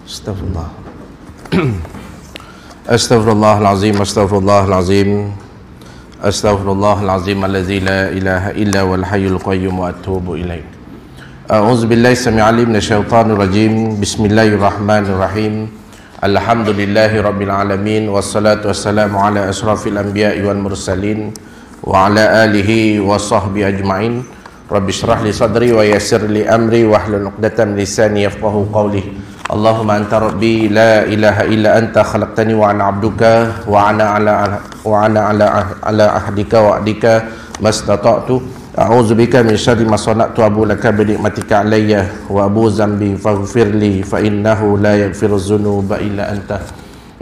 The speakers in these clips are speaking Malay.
Astaghfirullah. Astaghfirullahalazim, astaghfirullahalazim. Astaghfirullahalazim allazi la ilaha illa wal hayyul qayyum wa atubu ilaih. A'udzubillahi sami'alim minasyaitonir rajim. Bismillahirrahmanirrahim. Alhamdulillahi rabbil alamin wassalatu wassalamu ala asrafil anbiya'i wal mursalin wa ala alihi wa sahbihi ajma'in. Rabbi shrah li sadri wa yassir li amri wahlul 'uqdatam min lisani yafqahu qawli. Allahumma anta rabbi la ilaha illa anta khalaqtani wa ana 'abduka wa ana ala ahdika wa adika mastata'tu a'udzu bika min syarri ma sana'tu abu laka bi ni'matika alayya wa abu zambi faghfirli fa innahu la yaghfiru dzunuba illa anta.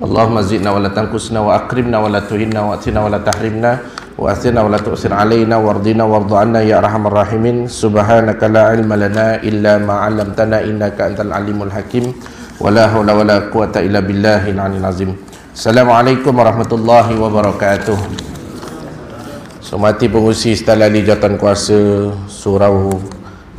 Allahumma zidna wa la tanqusna wa akrimna wa la tuhinna wa atina wa la tahrimna wa athina wa la tu'sir alaina wardina warda anna ya arhamar rahimin. Subhanaka la ilma lana illa ma 'allamtana innaka antal alimul hakim. Wala haula wala quwata illa billahil aliyil azim. Assalamualaikum warahmatullahi wabarakatuh. Semati pengurusi Setalali Jawatan Kuasa Surau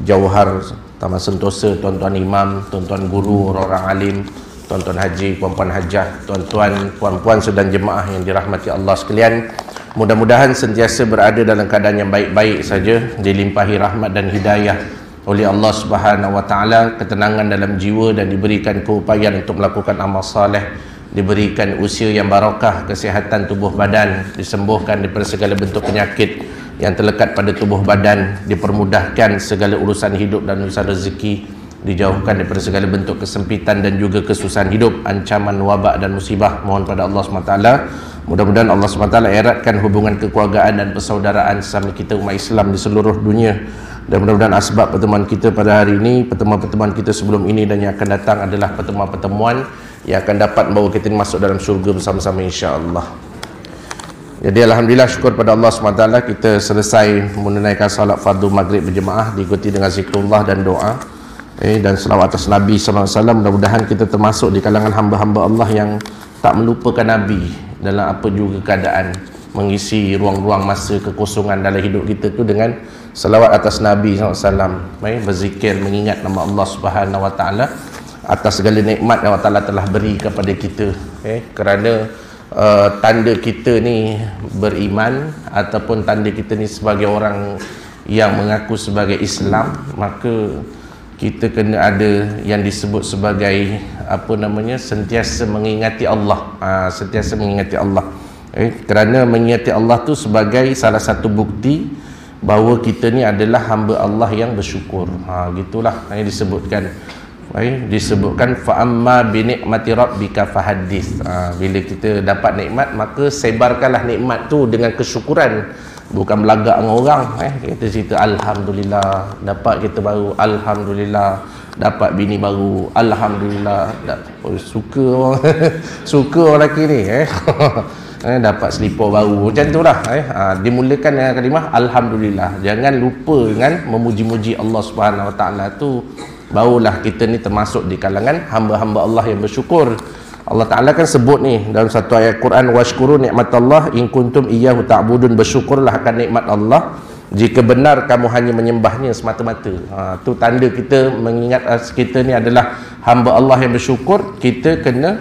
Jauhar Taman Sentosa, tuan-tuan imam, tuan-tuan guru, orang-orang alim, tuan-tuan haji, puan-puan hajah, tuan-tuan, puan-puan sedang jemaah yang dirahmati Allah sekalian. Mudah-mudahan sentiasa berada dalam keadaan yang baik-baik saja, dilimpahi rahmat dan hidayah oleh Allah Subhanahu wa taala, ketenangan dalam jiwa dan diberikan keupayaan untuk melakukan amal saleh, diberikan usia yang barakah, kesihatan tubuh badan, disembuhkan daripada segala bentuk penyakit yang terlekat pada tubuh badan, dipermudahkan segala urusan hidup dan urusan rezeki, dijauhkan daripada segala bentuk kesempitan dan juga kesusahan hidup, ancaman wabak dan musibah. Mohon pada Allah SWT, mudah-mudahan Allah SWT eratkan hubungan kekeluargaan dan persaudaraan sesama kita umat Islam di seluruh dunia. Dan mudah-mudahan asbab pertemuan kita pada hari ini, pertemuan-pertemuan kita sebelum ini dan yang akan datang adalah pertemuan-pertemuan yang akan dapat membawa kita masuk dalam syurga bersama-sama, insya-Allah. Jadi alhamdulillah, syukur pada Allah SWT, kita selesai menunaikan salat fardu maghrib berjemaah diikuti dengan zikrullah dan doa dan selawat atas Nabi sallallahu alaihi wasallam. Mudah-mudahan kita termasuk di kalangan hamba-hamba Allah yang tak melupakan Nabi dalam apa juga keadaan, mengisi ruang-ruang masa kekosongan dalam hidup kita tu dengan selawat atas Nabi SAW, berzikir, mengingat nama Allah Subhanahu wa taala atas segala nikmat yang Allah Taala telah beri kepada kita. Kerana tanda kita ni beriman ataupun tanda kita ni sebagai orang yang mengaku sebagai Islam, maka kita kena ada yang disebut sebagai sentiasa mengingati Allah. Sentiasa mengingati Allah. Kerana mengingati Allah tu sebagai salah satu bukti bahawa kita ni adalah hamba Allah yang bersyukur. Gitulah yang disebutkan fa amma bi ni'mati rabbika fahaddits. Bila kita dapat nikmat, maka sebarkanlah nikmat tu dengan kesyukuran, bukan belagak dengan orang. Kita cerita alhamdulillah dapat kereta baru, alhamdulillah dapat bini baru, alhamdulillah suka orang suka orang lelaki ni dapat selipar baru, macam tu lah. Dimulakan dengan kalimah alhamdulillah. Jangan lupa dengan memuji-muji Allah Subhanahu wa taala tu, barulah kita ni termasuk di kalangan hamba-hamba Allah yang bersyukur. Allah Ta'ala kan sebut ni dalam satu ayat Quran, washkuru ni'matallah in kuntum iyyahu ta'budun, bersyukurlah akan nikmat Allah jika benar kamu hanya menyembahnya semata-mata. Tu tanda kita mengingat kita ni adalah hamba Allah yang bersyukur. Kita kena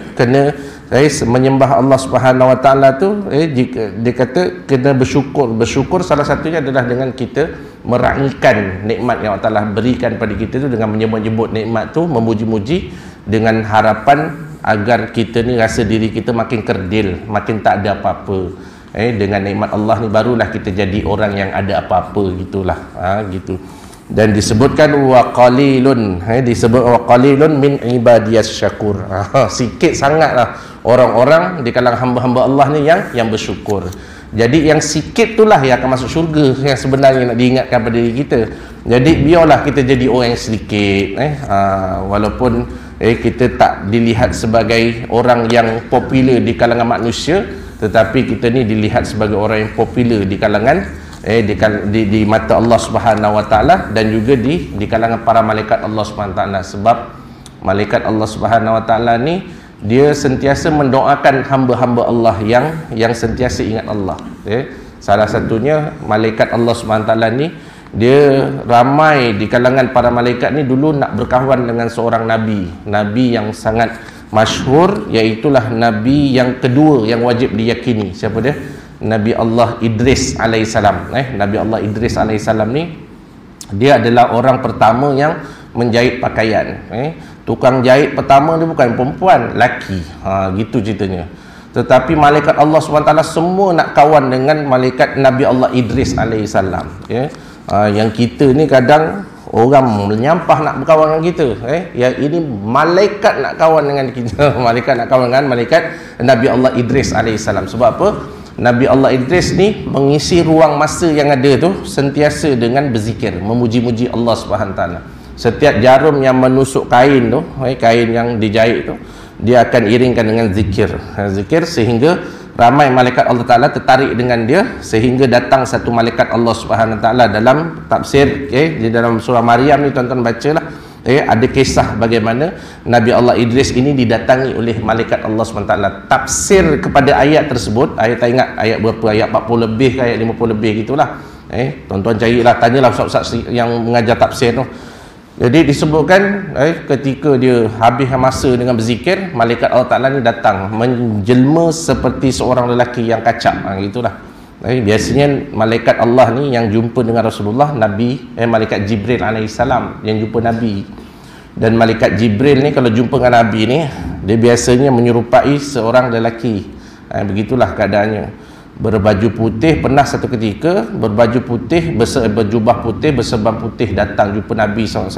menyembah Allah Subhanahu wa taala tu, jika dia kata kena bersyukur salah satunya adalah dengan kita meraihkan nikmat yang Allah Taala berikan pada kita tu, dengan menyebut-nyebut nikmat tu, memuji-muji dengan harapan agar kita ni rasa diri kita makin kerdil, makin tak ada apa-apa. Dengan nikmat Allah ni barulah kita jadi orang yang ada apa-apa, gitulah. Gitu. Dan disebutkan wa qalilun, disebut wa qalilun min ibadiyas syakur. Sikit sangatlah orang-orang di kalangan hamba-hamba Allah ni yang bersyukur. Jadi yang sikit itulah yang akan masuk syurga, yang sebenarnya nak diingatkan pada diri kita. Jadi biarlah kita jadi orang yang sedikit, walaupun kita tak dilihat sebagai orang yang popular di kalangan manusia, tetapi kita ni dilihat sebagai orang yang popular di kalangan di mata Allah Subhanahu wa taala, dan juga di kalangan para malaikat Allah Subhanahu wa taala. Sebab malaikat Allah Subhanahu wa taala ni dia sentiasa mendoakan hamba-hamba Allah yang sentiasa ingat Allah. Salah satunya malaikat Allah Subhanahu wa taala ni dia ramai di kalangan para malaikat ni dulu nak berkawan dengan seorang nabi yang sangat masyhur, iaitulah nabi yang kedua yang wajib diyakini. Siapa dia? Nabi Allah Idris alaihissalam. Nabi Allah Idris alaihissalam ni dia adalah orang pertama yang menjahit pakaian. Tukang jahit pertama dia bukan perempuan, lelaki. Gitu ceritanya. Tetapi malaikat Allah SWT semua nak kawan dengan malaikat Nabi Allah Idris alaihissalam. Yang kita ni kadang orang menyampah nak berkawan dengan kita. Yang ini malaikat nak kawan dengan kita. Malaikat nak kawan dengan malaikat Nabi Allah Idris alaihissalam. Sebab apa? Nabi Allah Idris ni mengisi ruang masa yang ada tu sentiasa dengan berzikir, memuji-muji Allah SWT. Setiap jarum yang menusuk kain tu, kain yang dijahit tu, dia akan iringkan dengan zikir sehingga ramai malaikat Allah Ta'ala tertarik dengan dia, sehingga datang satu malaikat Allah Subhanahu Ta'ala dalam tafsir di dalam surah Maryam ni, tuan-tuan bacalah, ada kisah bagaimana Nabi Allah Idris ini didatangi oleh malaikat Allah SWT. Tafsir kepada ayat tersebut, ayat tak ingat ayat berapa, ayat 40 lebih ke ayat 50 lebih gitulah. Tuan-tuan carilah, tanyalah ustaz-ustaz yang mengajar tafsir tu. Jadi disebutkan ketika dia habis masa dengan berzikir, malaikat Allah Ta'ala ni datang menjelma seperti seorang lelaki yang kacak. Gitulah. Biasanya malaikat Allah ni yang jumpa dengan Rasulullah, Nabi, malaikat Jibril alaihissalam yang jumpa Nabi. Dan malaikat Jibril ni kalau jumpa dengan Nabi ni, dia biasanya menyerupai seorang lelaki. Begitulah keadaannya. Berbaju putih, pernah satu ketika berbaju putih, berjubah putih, berserban putih datang jumpa Nabi SAW,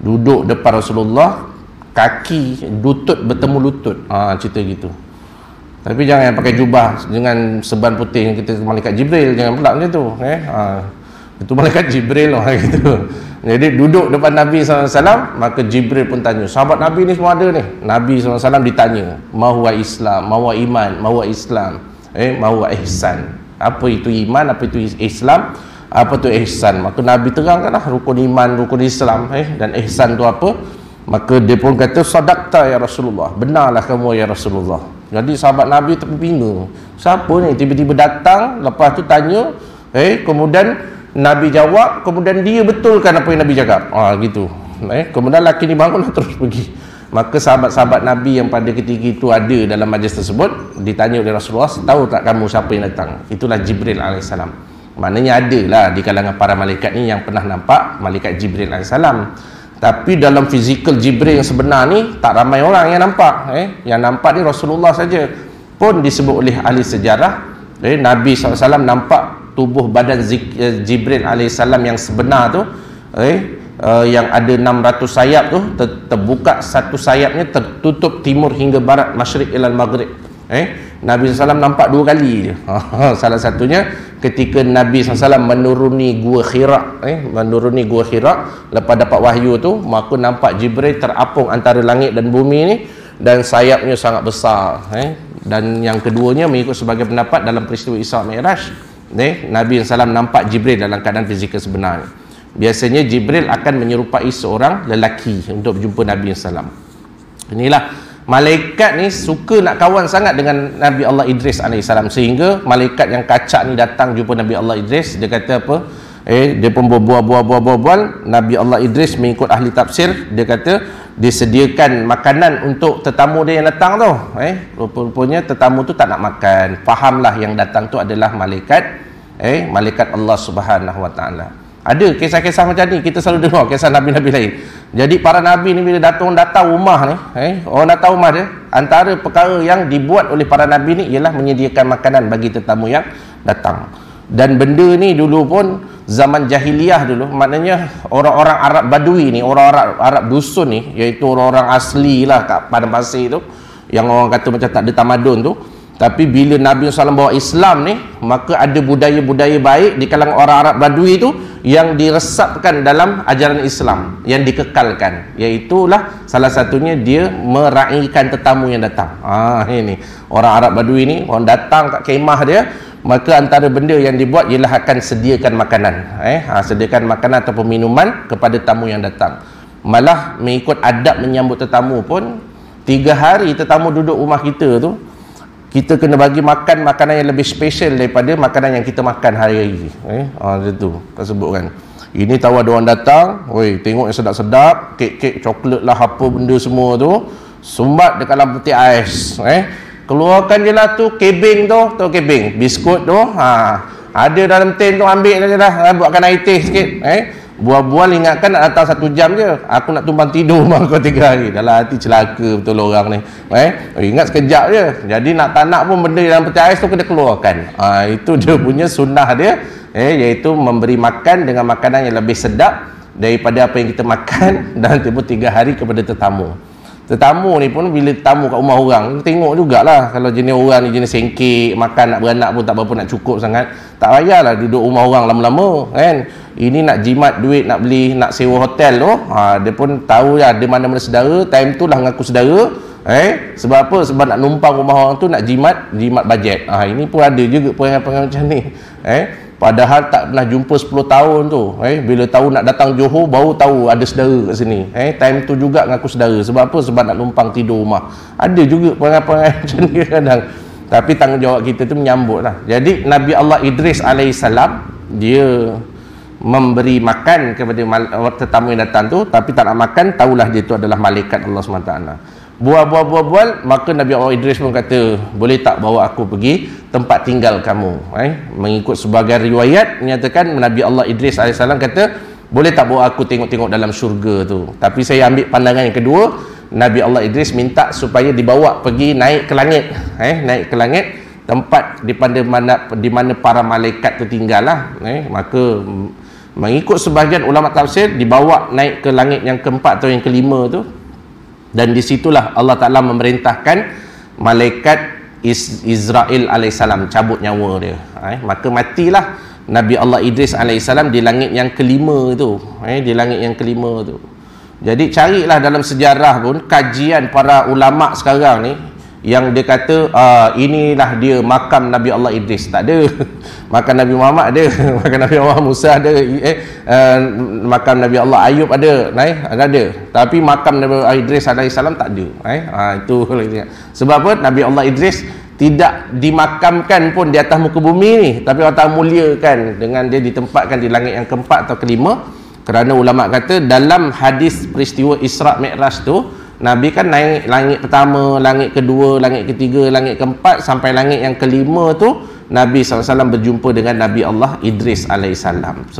duduk depan Rasulullah, kaki lutut bertemu lutut. Cerita gitu. Tapi jangan pakai jubah dengan serban putih yang kita malaikat Jibril, jangan pula macam tu. Itu malaikat Jibril lah gitu. Jadi duduk depan Nabi SAW, maka Jibril pun tanya, sahabat Nabi ni semua ada ni. Nabi SAW ditanya, ma huwa Islam, ma huwa iman, ma huwa Islam, ma huwa ihsan. Apa itu iman, apa itu Islam, apa itu ihsan. Maka Nabi terangkanlah rukun iman, rukun Islam, dan ihsan tu apa. Maka dia pun kata, sadaqta ya Rasulullah, benarlah kamu ya Rasulullah. Jadi sahabat Nabi terpinga, siapa ni tiba-tiba datang, lepas tu tanya, kemudian Nabi jawab, kemudian dia betulkan apa yang Nabi cakap. Gitu. Kemudian lelaki ni bangun terus pergi. Maka sahabat-sahabat Nabi yang pada ketika itu ada dalam majlis tersebut ditanya oleh Rasulullah, tahu tak kamu siapa yang datang? Itulah Jibril alaihissalam. Maknanya ada lah di kalangan para malaikat ni yang pernah nampak malaikat Jibril alaihissalam. Tapi dalam fizikal Jibril yang sebenar ni tak ramai orang yang nampak. Yang nampak ni Rasulullah saja. Pun disebut oleh ahli sejarah, Nabi SAW nampak tubuh badan Jibril alaihissalam yang sebenar tu, yang ada 600 sayap tu, terbuka satu sayapnya tertutup timur hingga barat, masyriq ilal maghrib. Nabi SAW nampak 2 kali je. Salah satunya ketika Nabi SAW menuruni Gua Hira, lepas dapat wahyu tu, maka nampak Jibril terapung antara langit dan bumi ni, dan sayapnya sangat besar. Dan yang keduanya mengikut sebagai pendapat dalam peristiwa Isra Mi'raj, Nabi SAW nampak Jibril dalam keadaan fizikal sebenarnya. Biasanya Jibril akan menyerupai seorang lelaki untuk berjumpa Nabi SAW. Inilah, malaikat ni suka nak kawan sangat dengan Nabi Allah Idris alaihissalam, sehingga malaikat yang kacak ni datang jumpa Nabi Allah Idris, dia kata apa? Dia pun berbual. Nabi Allah Idris mengikut ahli tafsir, dia kata disediakan makanan untuk tetamu dia yang datang tu. Rupanya tetamu tu tak nak makan. Fahamlah yang datang tu adalah malaikat Allah Subhanahu Wa Taala. Ada kisah-kisah macam ni, kita selalu dengar kisah nabi-nabi lain. Jadi para nabi ni bila datang rumah ni, orang datang rumah dia, antara perkara yang dibuat oleh para nabi ni ialah menyediakan makanan bagi tetamu yang datang. Dan benda ni dulu pun zaman jahiliyah dulu, maknanya orang-orang Arab Badui ni, orang Arab dusun ni, iaitu orang-orang asli lah kat padang pasir tu, yang orang kata macam tak ada tamadun tu. Tapi bila Nabi SAW bawa Islam ni, maka ada budaya-budaya baik di kalangan orang Arab Badui tu yang diresapkan dalam ajaran Islam, yang dikekalkan. Iaitulah salah satunya dia meraihkan tetamu yang datang. Ini orang Arab Badui ni, orang datang kat kemah dia, maka antara benda yang dibuat ialah akan sediakan makanan. Sediakan makanan atau minuman kepada tamu yang datang. Malah mengikut adab menyambut tetamu pun, 3 hari tetamu duduk rumah kita tu, kita kena bagi makan makanan yang lebih special daripada makanan yang kita makan hari-hari. Macam tu tak sebut kan. Ini tahu ada orang datang, oi, tengok yang sedap-sedap, kek-kek coklat lah, apa benda semua tu, sumbat dekat dalam peti ais. Keluarkan je lah tu kebing tu, kebing, biskut tu, ada dalam tin tu, ambil je lah, buatkan air teh sikit. Bual-bual ingatkan nak datang 1 jam je, aku nak tumpang tidur rumah kau 3 hari. Dalam hati celaka betul orang ni. Ingat sekejap je. Jadi nak tak nak pun benda dalam peti ais tu kena keluarkan. Itu dia punya sunnah dia, iaitu memberi makan dengan makanan yang lebih sedap daripada apa yang kita makan dalam tempoh 3 hari kepada tetamu. Tetamu ni pun bila tamu kat rumah orang, tengok jugalah kalau jenis orang ni jenis sengkek, makan nak beranak pun tak berapa nak cukup sangat. Tak payahlah duduk rumah orang lama-lama kan. Ini nak jimat duit, nak beli, nak sewa hotel tu, dia pun tahu lah ada mana-mana saudara, time tu lah mengaku saudara. Sebab apa? Sebab nak numpang rumah orang tu, nak jimat bajet. Ini pun ada juga perangai-perangai macam ni. Padahal tak pernah jumpa 10 tahun tu. Bila tahu nak datang Johor, baru tahu ada saudara kat sini. Time tu juga mengaku saudara. Sebab apa? Sebab nak numpang tidur rumah. Ada juga perangai-perangai macam ni kadang. Tapi tanggungjawab kita tu menyambut lah. Jadi Nabi Allah Idris alaihissalam, dia memberi makan kepada tetamu yang datang tu, tapi tak nak makan, tahulah dia tu adalah malaikat Allah SWT. Bual, maka Nabi Allah Idris pun kata, boleh tak bawa aku pergi tempat tinggal kamu? Mengikut sebagian riwayat menyatakan Nabi Allah Idris AS kata, boleh tak bawa aku tengok-tengok dalam syurga tu? Tapi saya ambil pandangan yang kedua, Nabi Allah Idris minta supaya dibawa pergi naik ke langit. Naik ke langit, tempat di mana para malaikat tu tinggal lah. Maka mengikut sebahagian ulama tafsir, dibawa naik ke langit yang keempat atau yang kelima tu, dan disitulah Allah Ta'ala memerintahkan malaikat Israel alaihissalam cabut nyawa dia. Maka matilah Nabi Allah Idris alaihissalam di langit yang kelima tu. Di langit yang kelima tu. Jadi carilah dalam sejarah pun kajian para ulama sekarang ni yang dia kata inilah dia makam Nabi Allah Idris. Tak ada. Makam Nabi Muhammad ada, makam Nabi Allah Musa ada, makam Nabi Allah Ayub ada, ada. Tapi makam Nabi Allah Idris alaihissalam tak ada. Itu sebab apa? Nabi Allah Idris tidak dimakamkan pun di atas muka bumi ni, tapi Allah Ta'ala muliakan dengan dia ditempatkan di langit yang keempat atau kelima. Kerana ulama kata dalam hadis peristiwa Isra' Mi'raj tu, Nabi kan naik langit pertama, langit kedua, langit ketiga, langit keempat, sampai langit yang kelima tu Nabi SAW berjumpa dengan Nabi Allah Idris alaihissalam.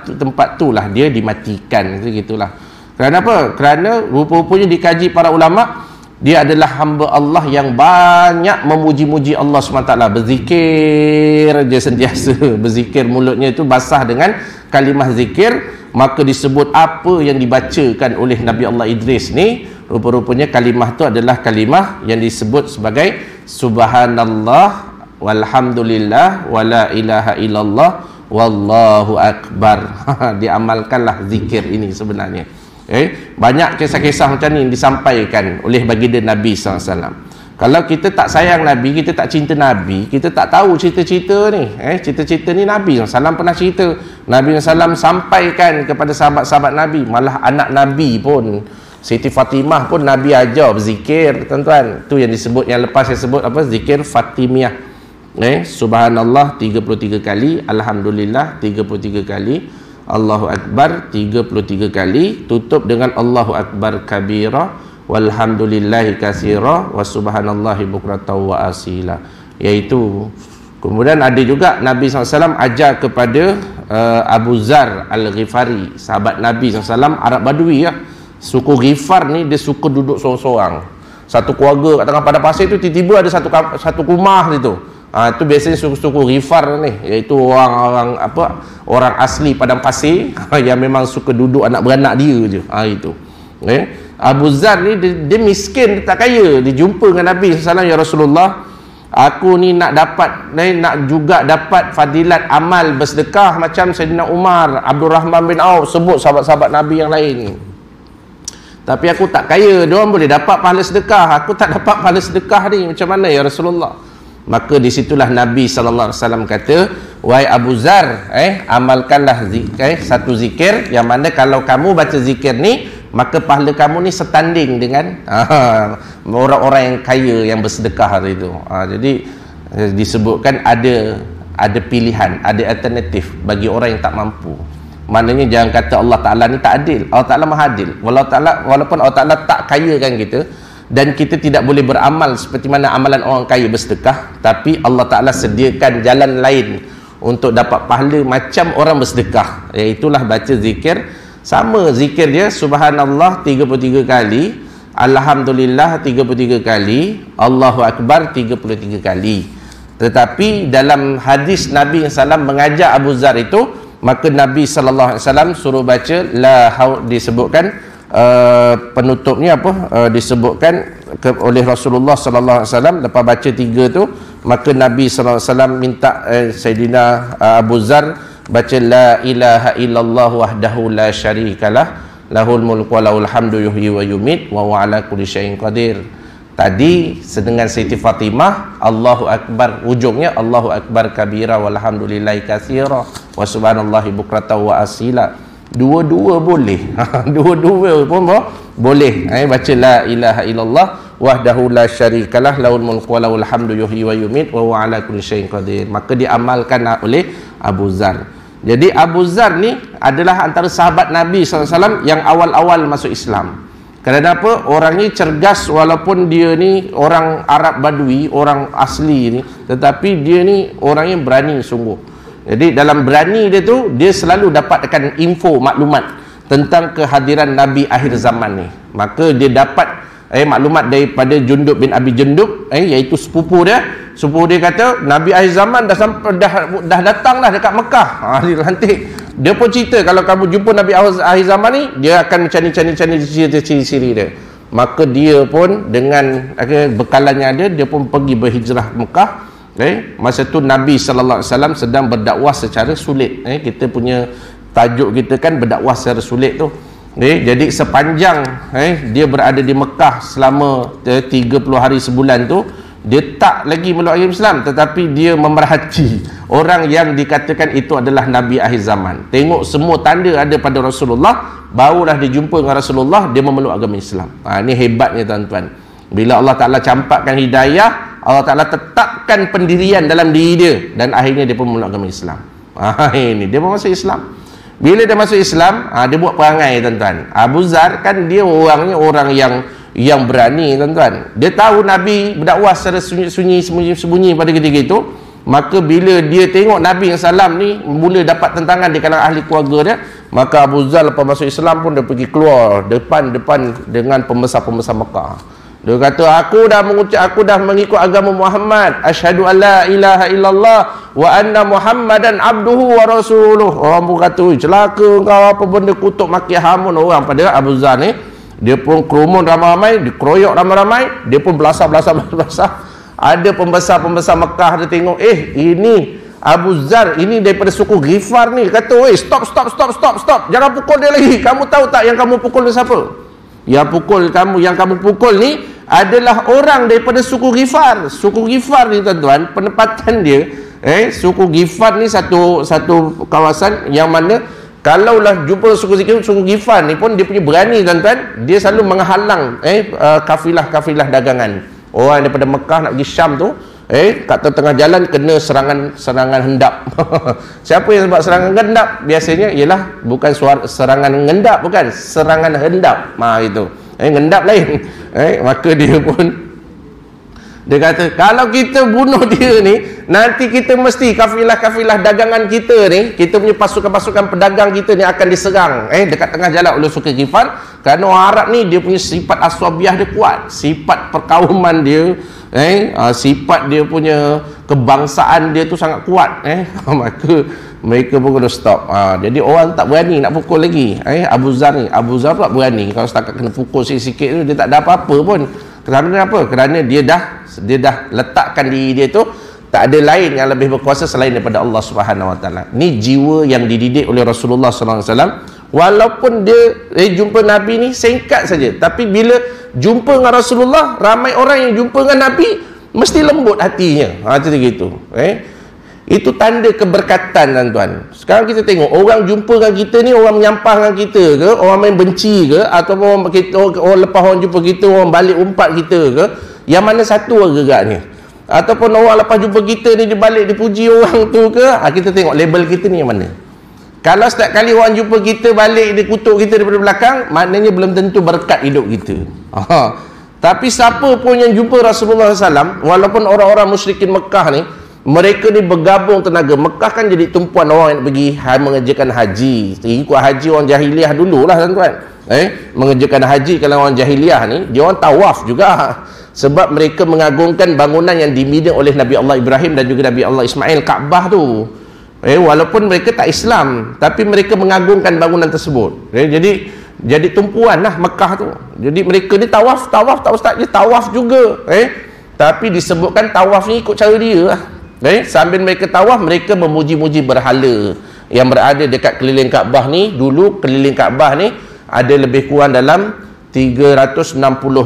Tempat tu lah dia dimatikan. Gitulah. Kerana apa? Kerana rupa-rupanya dikaji para ulama, dia adalah hamba Allah yang banyak memuji-muji Allah SWT, berzikir je sentiasa, berzikir, mulutnya itu basah dengan kalimah zikir. Maka disebut apa yang dibacakan oleh Nabi Allah Idris ni, rupa-rupanya kalimah tu adalah kalimah yang disebut sebagai subhanallah walhamdulillah wala ilaha illallah wallahu akbar. Diamalkanlah zikir ini sebenarnya. Banyak kisah-kisah macam ni disampaikan oleh baginda Nabi SAW. Kalau kita tak sayang Nabi, kita tak cinta Nabi, kita tak tahu cerita-cerita ni. Cerita-cerita ni Nabi SAW pernah cerita. Nabi SAW sampaikan kepada sahabat-sahabat Nabi. Malah anak Nabi pun, Siti Fatimah pun Nabi ajar berzikir, tuan-tuan. Tu yang disebut, yang lepas saya sebut apa? Zikir Fatimiyah. Subhanallah 33 kali, Alhamdulillah 33 kali, Allahu Akbar 33 kali, tutup dengan Allahu Akbar kabira, walhamdulillahi katsira, wa subhanallahi bukratan wa asila. Iaitu, kemudian ada juga Nabi SAW ajar kepada Abu Zar Al-Ghifari, sahabat Nabi SAW, Arab Badui ya. Suku Ghifar ni dia suka duduk seorang-seorang. Satu keluarga kat tengah padang pasir tu, tiba-tiba ada satu rumah situ. Itu biasanya suku Ghifar ni, iaitu orang asli padang pasir yang memang suka duduk anak beranak dia je. Itu. Abu Zar ni dia miskin, dia tak kaya. Dia jumpa dengan Nabi SAW, ya Rasulullah, aku ni nak juga dapat fadilat amal bersedekah macam Sayyidina Umar, Abdul Rahman bin Auf, sebut sahabat-sahabat Nabi yang lain ni. Tapi aku tak kaya, diorang boleh dapat pahala sedekah, aku tak dapat pahala sedekah ni, macam mana ya Rasulullah? Maka disitulah Nabi SAW kata, wahai Abu Zar, amalkanlah satu zikir, yang mana kalau kamu baca zikir ni, maka pahala kamu ni setanding dengan orang-orang yang kaya yang bersedekah hari itu. Jadi disebutkan ada pilihan, ada alternatif bagi orang yang tak mampu. Maknanya jangan kata Allah Ta'ala ni tak adil. Allah Ta'ala maha adil. Walaupun Allah Ta'ala tak kayakan kita, dan kita tidak boleh beramal seperti mana amalan orang kaya bersedekah, tapi Allah Ta'ala sediakan jalan lain untuk dapat pahala macam orang bersedekah, iaitulah baca zikir. Sama zikir dia, subhanallah 33 kali, alhamdulillah 33 kali, Allahu Akbar 33 kali. Tetapi dalam hadis Nabi SAW mengajak Abu Zar itu, maka Nabi SAW suruh baca disebutkan penutupnya disebutkan oleh Rasulullah SAW. Lepas baca 3 tu, maka Nabi SAW minta Sayyidina Abu Zar baca la ilaha illallah wahdahu la syarikalah lahul mulku wa lahul hamdu yuhyi wa yumit wa huwa ala kulli syai'in qadir. Tadi dengan Siti Fatimah Allahu Akbar, ujungnya Allahu Akbar kabira walhamdulillahi katsira wa subhanallahi bukratan wa asila. Dua-dua boleh. Dua-dua pun boleh. Baca la ilaha illallah wahdahu la syarikalah lahul mulku wa lahul hamdu yuhyi wa yumit wa huwa ala kulli syai'in qadir. Maka diamalkan oleh Abu Zar. Jadi Abu Zar ni adalah antara sahabat Nabi SAW yang awal-awal masuk Islam. Kerana apa? Orang ni cergas, walaupun dia ni orang Arab Badui, orang asli ni, tetapi dia ni orangnya berani sungguh. Jadi dalam berani dia tu, dia selalu dapatkan info, maklumat tentang kehadiran Nabi akhir zaman ni. Maka dia dapat maklumat daripada Jundub bin Abi Jundub, iaitu sepupu dia. Sepupu dia kata Nabi akhir zaman dah datang dah dekat Mekah. Dia lantik. Dia pun cerita kalau kamu jumpa Nabi akhir zaman ni, dia akan cari ciri-ciri dia. Maka dia pun dengan bekalannya dia pun pergi berhijrah Mekah. Masa tu Nabi SAW sedang berdakwah secara sulit. Kita punya tajuk kita kan berdakwah secara sulit tu. Jadi sepanjang dia berada di Mekah selama 30 hari sebulan tu, dia tak lagi meluk agama Islam, tetapi dia memerhati orang yang dikatakan itu adalah Nabi akhir zaman. Tengok semua tanda ada pada Rasulullah, barulah dia jumpa dengan Rasulullah, dia memeluk agama Islam. Ini hebatnya tuan-tuan. Bila Allah Ta'ala campakkan hidayah, Allah Ta'ala tetapkan pendirian dalam diri dia, dan akhirnya dia pun memeluk agama Islam. Ini dia pun masuk Islam. Bila dia masuk Islam, dia buat perangai tuan-tuan. Abu Zar kan dia orangnya orang yang berani tuan-tuan. Dia tahu Nabi berdakwah secara sembunyi pada ketika itu. Maka bila dia tengok Nabi yang salam ni mula dapat tentangan di kalangan ahli keluarga dia, maka Abu Zar lepas masuk Islam pun dia pergi keluar depan dengan pembesar-pembesar Mekah. Dia kata, aku dah mengikut agama Muhammad. Asyhadu an la ilaha illallah wa anna Muhammadan abduhu wa rasuluh. Orang pun kata, celaka kau, apa benda kutuk maki hamun orang. Padahal Abu Zar ni, dia pun kerumun ramai-ramai, dikeroyok ramai-ramai, dia pun belasah. Ada pembesar-pembesar Mekah, dia tengok, ini Abu Zar, ini daripada suku Ghifar ni. Kata, stop. Jangan pukul dia lagi. Kamu tahu tak yang kamu pukul ni siapa? Yang kamu pukul ni adalah orang daripada suku Ghifar. Suku Ghifar ni tuan-tuan, penempatan dia, suku Ghifar ni satu kawasan yang mana kalaulah jumpa suku Ghifar ni pun dia punya berani tuan-tuan, dia selalu menghalang kafilah-kafilah dagangan. Orang daripada Mekah nak pergi Syam tu, kat tengah jalan kena serangan hendap. Siapa yang sebab serangan hendap? Biasanya ialah bukan serangan ngendap, bukan serangan hendap. Itu. Ngendap lain. Maka dia pun dia kata, kalau kita bunuh dia ni, nanti kita mesti kafilah-kafilah dagangan kita ni, kita punya pasukan-pasukan pedagang kita ni akan diserang dekat tengah jalan oleh suku Ghifar. Kerana orang Arab ni dia punya sifat aswabiah dia kuat, sifat perkauman dia, sifat dia punya kebangsaan dia tu sangat kuat. Maka mereka pun kena stop. Jadi orang tak berani nak pukul lagi. Abu Zar pula berani. Kalau setakat kena pukul sikit-sikit tu, dia tak ada apa-apa pun. Kerana apa? Kerana dia dah letakkan diri dia tu, tak ada lain yang lebih berkuasa selain daripada Allah Subhanahu Wa Taala. Ni jiwa yang dididik oleh Rasulullah SAW. Walaupun dia jumpa Nabi ni singkat saja, tapi bila jumpa dengan Rasulullah, ramai orang yang jumpa dengan Nabi mesti lembut hatinya. Macam gitu. Itu tanda keberkatan, tuan-tuan. Sekarang kita tengok orang jumpa dengan kita ni, orang menyampah dengan kita ke, orang main benci ke, ataupun orang lepas orang jumpa kita, orang balik umpat kita ke, yang mana satu orang geraknya? Ataupun orang lepas jumpa kita ni, dia balik dipuji orang tu ke, kita tengok label kita ni yang mana. Kalau setiap kali orang jumpa kita balik, dia kutuk kita daripada belakang, maknanya belum tentu berkat hidup kita. Tapi siapa pun yang jumpa Rasulullah SAW, walaupun orang-orang musyrikin Mekah ni, mereka ni bergabung tenaga. Mekah kan jadi tumpuan orang yang pergi mengerjakan haji. Ikut haji orang jahiliah dululah, tuan-tuan. Mengerjakan haji kalau orang jahiliah ni, dia orang tawaf juga. Sebab mereka mengagungkan bangunan yang diminta oleh Nabi Allah Ibrahim dan juga Nabi Allah Ismail, Kaabah tu. Walaupun mereka tak Islam, tapi mereka mengagungkan bangunan tersebut. Jadi tumpuan lah Mekah tu. Jadi mereka ni tawaf tak ustaz, dia tawaf juga. Tapi disebutkan tawaf ni ikut cara dia lah. Sambil mereka tawaf, mereka memuji-muji berhala yang berada dekat keliling Kaabah ni. Dulu keliling Kaabah ni ada lebih kurang dalam 360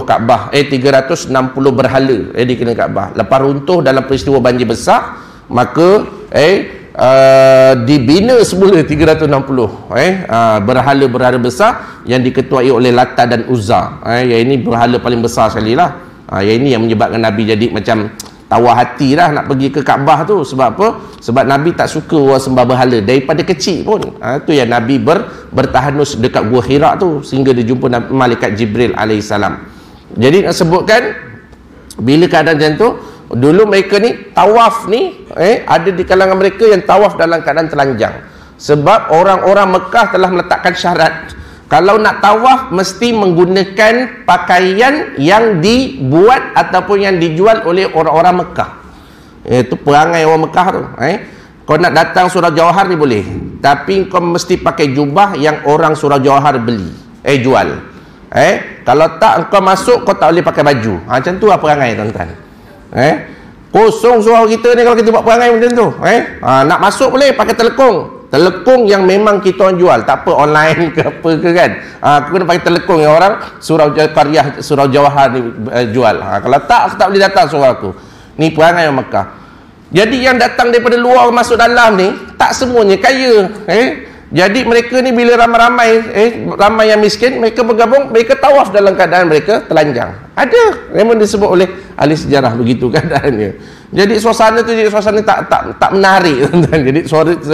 Kaabah, 360 berhala di keliling Kaabah. Lepas runtuh dalam peristiwa banjir besar, maka dibina semula 360 berhala-berhala besar yang diketuai oleh Lata dan Uzza. Yang ini berhala paling besar sekali lah. Yang ini yang menyebabkan Nabi jadi macam tawar hati lah nak pergi ke Kaabah tu. Sebab apa? Sebab Nabi tak suka orang sembah berhala daripada kecil pun. Tu yang Nabi bertahanus dekat Gua Hira tu sehingga dia jumpa malaikat Jibril alaihissalam. Jadi nak sebutkan bila keadaan macam tu, dulu mereka ni tawaf ni ada di kalangan mereka yang tawaf dalam keadaan telanjang. Sebab orang-orang Mekah telah meletakkan syarat, kalau nak tawaf mesti menggunakan pakaian yang dibuat ataupun yang dijual oleh orang-orang Mekah. Itu perangai orang Mekah tu. Kau nak datang Surau Jawahar ni boleh, tapi kau mesti pakai jubah yang orang Surau Jawahar beli, jual. Kalau tak kau masuk, kau tak boleh pakai baju. Macam tu lah perangai, tuan-tuan. Kosong surau kita ni kalau kita buat perangai macam tu. Nak masuk boleh pakai telekung yang memang kita orang jual, tak apa online ke apa ke kan. Aku kena pakai telekung yang orang surau Qaryah, Surau Jawahar ni jual. Kalau tak, aku tak boleh datang surau aku. Ni perangai orang Mekah. Jadi yang datang daripada luar masuk dalam ni tak semuanya kaya. Jadi mereka ni bila ramai-ramai ramai yang miskin, mereka bergabung, mereka tawaf dalam keadaan mereka telanjang. Ada memang disebut oleh ahli sejarah begitu keadaannya. Jadi suasana tu jadi suasana tak menarik, tuan-tuan. Jadi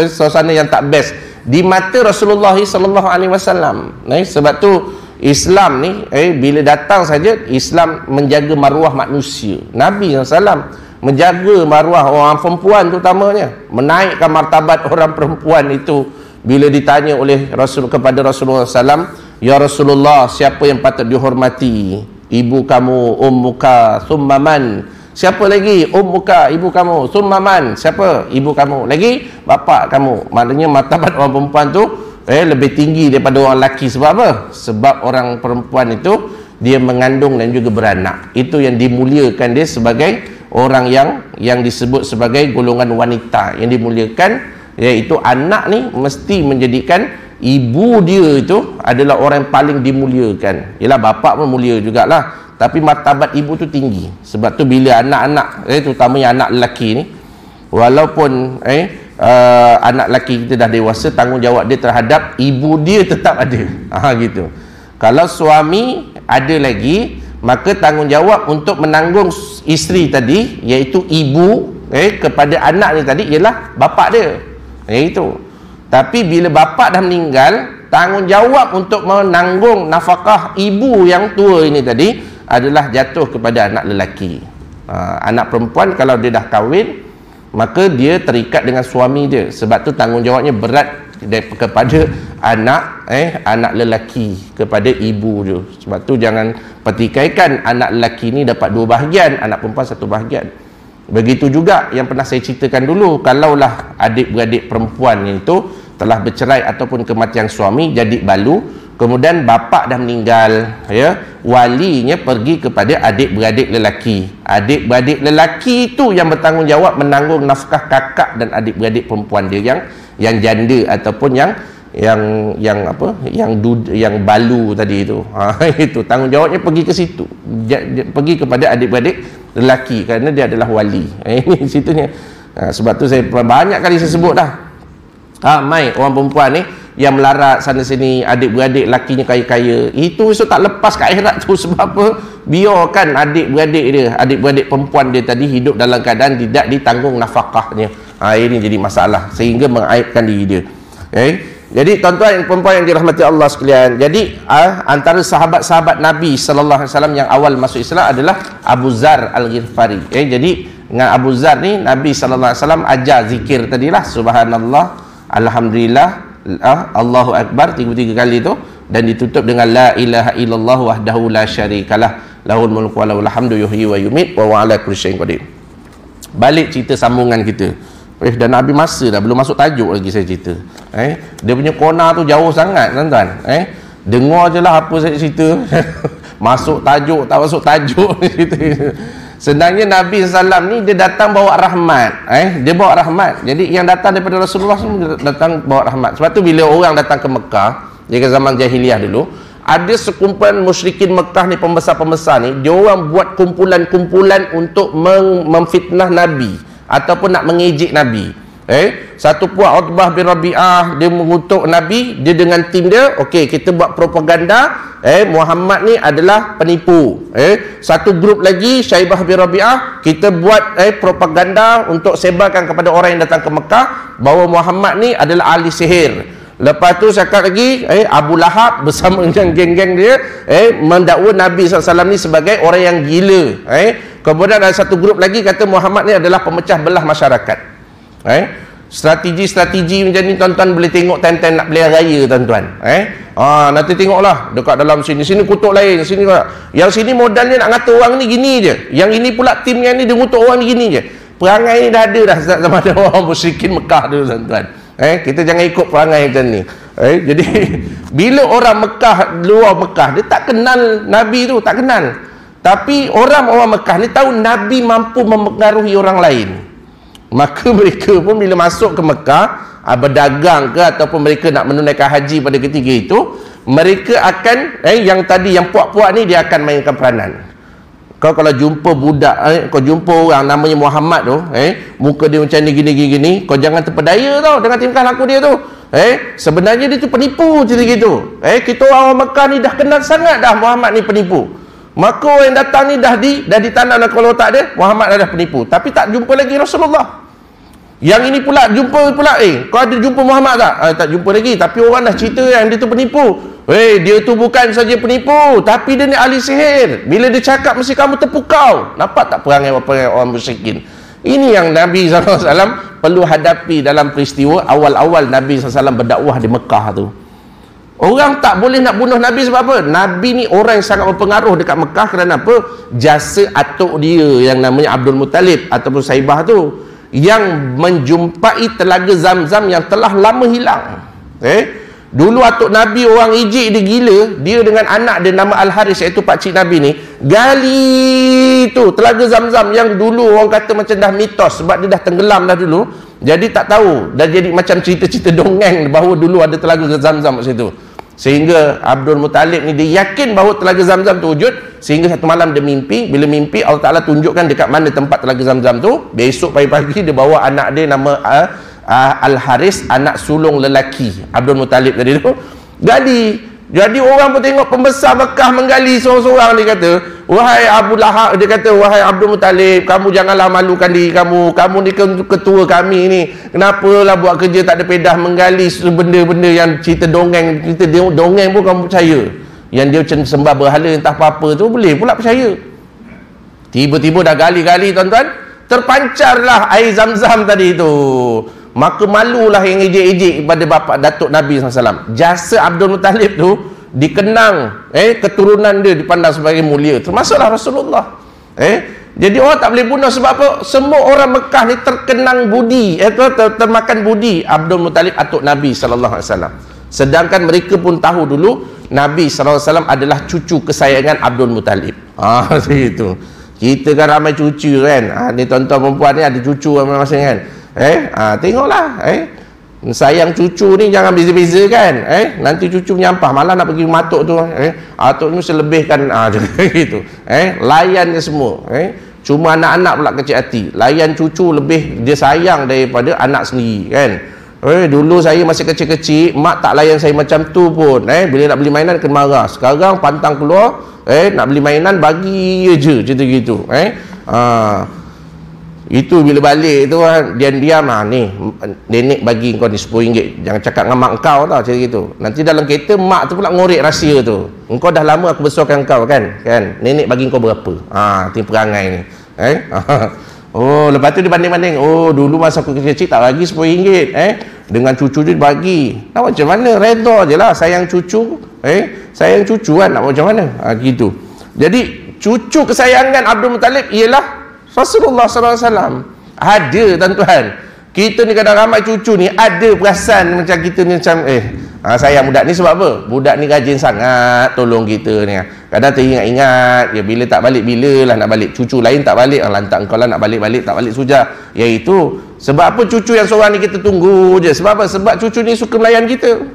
suasana yang tak best di mata Rasulullah sallallahu alaihi wasallam. Sebab tu Islam ni bila datang saja, Islam menjaga maruah manusia. Nabi SAW menjaga maruah orang perempuan terutamanya, menaikkan martabat orang perempuan itu. Bila ditanya oleh kepada Rasulullah SAW, ya Rasulullah, siapa yang patut dihormati? Ibu kamu, ummuka, thumma man? Siapa lagi? Ummuka, ibu kamu, thumma man? Siapa? Ibu kamu. Lagi? Bapa kamu. Maknanya martabat orang perempuan tu lebih tinggi daripada orang lelaki. Sebab apa? Sebab orang perempuan itu dia mengandung dan juga beranak. Itu yang dimuliakan dia sebagai orang yang disebut sebagai golongan wanita yang dimuliakan. Iaitu anak ni mesti menjadikan ibu dia itu adalah orang yang paling dimuliakan. Yalah, bapa pun mulia jugalah, tapi martabat ibu tu tinggi. Sebab tu bila anak-anak terutamanya anak lelaki ni, walaupun anak lelaki kita dah dewasa, tanggungjawab dia terhadap ibu dia tetap ada. Gitu. Kalau suami ada lagi, maka tanggungjawab untuk menanggung isteri tadi, iaitu ibu kepada anak ni tadi ialah bapa dia. Itu. Tapi bila bapa dah meninggal, tanggungjawab untuk menanggung nafkah ibu yang tua ini tadi adalah jatuh kepada anak lelaki. Anak perempuan kalau dia dah kahwin, maka dia terikat dengan suami dia. Sebab tu tanggungjawabnya berat kepada anak lelaki, kepada ibu dia. Sebab tu jangan pertikaikan anak lelaki ni dapat 2 bahagian, anak perempuan 1 bahagian. Begitu juga yang pernah saya ceritakan dulu, kalaulah adik-beradik perempuan itu telah bercerai ataupun kematian suami, jadi balu, kemudian bapa dah meninggal, walinya pergi kepada adik-beradik lelaki. Adik-beradik lelaki itu yang bertanggungjawab menanggung nafkah kakak dan adik-beradik perempuan dia yang janda ataupun yang balu tadi itu. Itu tanggungjawabnya pergi ke situ, pergi kepada adik-beradik lelaki, kerana dia adalah wali. Ini situnya. Sebab tu saya banyak kali saya sebut dah. Mai orang perempuan ni yang melarat sana sini, adik-beradik lakinya kaya-kaya, itu esok tak lepas ke akhirat tu. Sebab apa? Biarkan adik-beradik perempuan dia tadi hidup dalam keadaan tidak ditanggung nafkahnya. Ini jadi masalah sehingga mengaibkan diri dia. Jadi tuan-tuan dan perempuan yang dirahmati Allah sekalian, jadi antara sahabat-sahabat Nabi sallallahu alaihi wasallam yang awal masuk Islam adalah Abu Zar Al-Ghifari. Jadi dengan Abu Zar ni Nabi sallallahu alaihi wasallam ajar zikir tadilah, subhanallah, alhamdulillah, Allahu Akbar 33 kali tu, dan ditutup dengan la ilaha illallah wahdahu la syarikalah lahul mulku wa lahul hamdu yuhyi wa yumit wa huwa ala kulli syai'in qadir. Balik cerita sambungan kita. Dan Nabi masa dah, belum masuk tajuk lagi saya cerita. Dia punya kona tu jauh sangat tuan-tuan. Dengar je lah apa saya cerita. Masuk tajuk, tak masuk tajuk. Sebenarnya Nabi SAW ni dia datang bawa rahmat. Dia bawa rahmat. Jadi yang datang daripada Rasulullah SAW datang bawa rahmat. Sebab tu bila orang datang ke Mekah, di zaman jahiliah dulu, ada sekumpulan musyrikin Mekah ni, pembesar-pembesar ni, dia orang buat kumpulan-kumpulan untuk memfitnah Nabi ataupun nak mengejek Nabi. Satu puak Utbah bin Rabi'ah, dia mengutuk Nabi, dia dengan tim dia, okey, kita buat propaganda, Muhammad ni adalah penipu. Satu grup lagi, Syaibah bin Rabi'ah, kita buat propaganda untuk sebarkan kepada orang yang datang ke Mekah bahawa Muhammad ni adalah ahli sihir. Lepas tu cakap lagi, Abu Lahab bersama dengan geng-geng dia, mendakwa Nabi SAW ni sebagai orang yang gila. Kemudian ada satu grup lagi kata Muhammad ni adalah pemecah belah masyarakat. Strategi-strategi macam ni tuan-tuan boleh tengok time-time nak pilihan raya tuan-tuan. Nanti tengoklah dekat dalam sini kutuk lain, sini yang sini modalnya nak ngata orang ni gini je, yang ini pula tim yang ni dia ngutuk orang ni gini je. Perangai ni dah ada dah sama ada orang musyrikin Mekah dulu tuan-tuan. Kita jangan ikut perangai macam ni. Jadi bila orang Mekah, luar Mekah, dia tak kenal Nabi tu, tak kenal. Tapi orang Mekah ni tahu Nabi mampu mempengaruhi orang lain. Maka mereka pun bila masuk ke Mekah, berdagang ke ataupun mereka nak menunaikan haji pada ketika itu, mereka akan yang tadi yang puak-puak ni dia akan mainkan peranan. Kau kalau jumpa budak, kau jumpa orang namanya Muhammad tu, muka dia macam ni gini, kau jangan terpedaya tau dengan tingkah laku dia tu. Sebenarnya dia tu penipu cerita gitu. Kita orang Mekah ni dah kenal sangat dah Muhammad ni penipu. Maka orang yang datang ni dah ditanam dalam kepala otak dia, Muhammad adalah penipu. Tapi tak jumpa lagi Rasulullah. Yang ini pula jumpa pula, kau ada jumpa Muhammad tak? Tak jumpa lagi, tapi orang dah cerita yang dia tu penipu. Dia tu bukan saja penipu, tapi dia ni ahli sihir. Bila dia cakap mesti kamu terpukau. Nampak tak perangai orang musyrikin? Ini yang Nabi SAW perlu hadapi dalam peristiwa awal-awal Nabi SAW berdakwah di Mekah tu. Orang tak boleh nak bunuh Nabi sebab apa? Nabi ni orang yang sangat berpengaruh dekat Mekah. Kerana apa? Jasa atuk dia yang namanya Abdul Muttalib ataupun Saibah tu, yang menjumpai telaga Zam-Zam yang telah lama hilang. Dulu atuk Nabi orang Egypt dia gila, dia dengan anak dia nama Al-Haris, iaitu pakcik Nabi ni, gali tu telaga Zam-Zam yang dulu orang kata macam dah mitos sebab dia dah tenggelam dah dulu. Jadi tak tahu, dah jadi macam cerita-cerita dongeng bahawa dulu ada telaga Zam-Zam kat situ. Sehingga Abdul Muttalib ni dia yakin bahawa telaga Zam-Zam tu wujud. Sehingga satu malam dia mimpi. Bila mimpi, Allah Ta'ala tunjukkan dekat mana tempat telaga Zam-Zam tu. Besok pagi-pagi dia bawa anak dia nama Al-Haris, anak sulung lelaki Abdul Muttalib tadi tu, gali. Jadi orang pun tengok pembesar Mekah menggali seorang-seorang. Dia kata, wahai Abu Lahab, dia kata, wahai Abdul Muttalib, kamu janganlah malukan diri kamu. Kamu ni ketua kami ni. Kenapalah buat kerja tak ada pedah menggali benda-benda yang cerita dongeng. Cerita dongeng pun kamu percaya. Yang dia macam sembah berhala entah apa-apa tu boleh pula percaya. Tiba-tiba dah gali-gali tuan-tuan, terpancarlah air Zam-Zam tadi tu. Maka malulah yang ejek-ejek kepada bapa datuk Nabi SAW. Jasa Abdul Muttalib tu dikenang, keturunan dia dipandang sebagai mulia, termasuklah Rasulullah. Jadi orang tak boleh bunuh sebab apa? Semua orang Mekah ni terkenang budi, termakan budi Abdul Muttalib atuk Nabi SAW. Sedangkan mereka pun tahu dulu Nabi SAW adalah cucu kesayangan Abdul Muttalib. Itu. Kita kan ramai cucu kan. Ni tuan-tuan perempuan ni ada cucu masing-masing kan. Tengoklah, sayang cucu ni jangan beza-beza kan. Nanti cucu menyampah, malah nak pergi matuk tu, atuk ni mesti lebihkan, gitu. Layan je semua. Cuma anak-anak pula kecil hati. Layan cucu lebih dia sayang daripada anak sendiri kan. Dulu saya masih kecil-kecil, mak tak layan saya macam tu pun. Bila nak beli mainan kena marah. Sekarang pantang keluar, nak beli mainan bagi je cerita gitu. Itu bila balik tu diam-diam ni nenek bagi kau ni RM10. Jangan cakap dengan mak kau tau cerita gitu. Nanti dalam kereta mak tu pula ngorek rahsia tu. Engkau dah lama aku besarkan kau kan. Nenek bagi kau berapa? Tim perangai ni. Oh, lepas tu dia banding-banding. Oh, dulu masa aku kecil tak bagi RM10. Dengan cucu dia bagi. Nak macam mana? Redha je lah. Sayang cucu. Sayang cucu kan. Nak macam mana? Gitu. Jadi, cucu kesayangan Abdul Muttalib ialah Rasulullah SAW. Ada, tuan-tuan. Kita ni kadang ramai cucu ni ada perasan macam kita ni macam sayang budak ni sebab apa? Budak ni rajin sangat tolong kita ni. Kadang teringat-ingat bila tak balik, bila lah nak balik. Cucu lain tak balik, lantak engkau lah nak balik-balik tak balik sujah. Iaitu sebab apa cucu yang seorang ni kita tunggu je? Sebab apa? Sebab cucu ni suka melayan kita.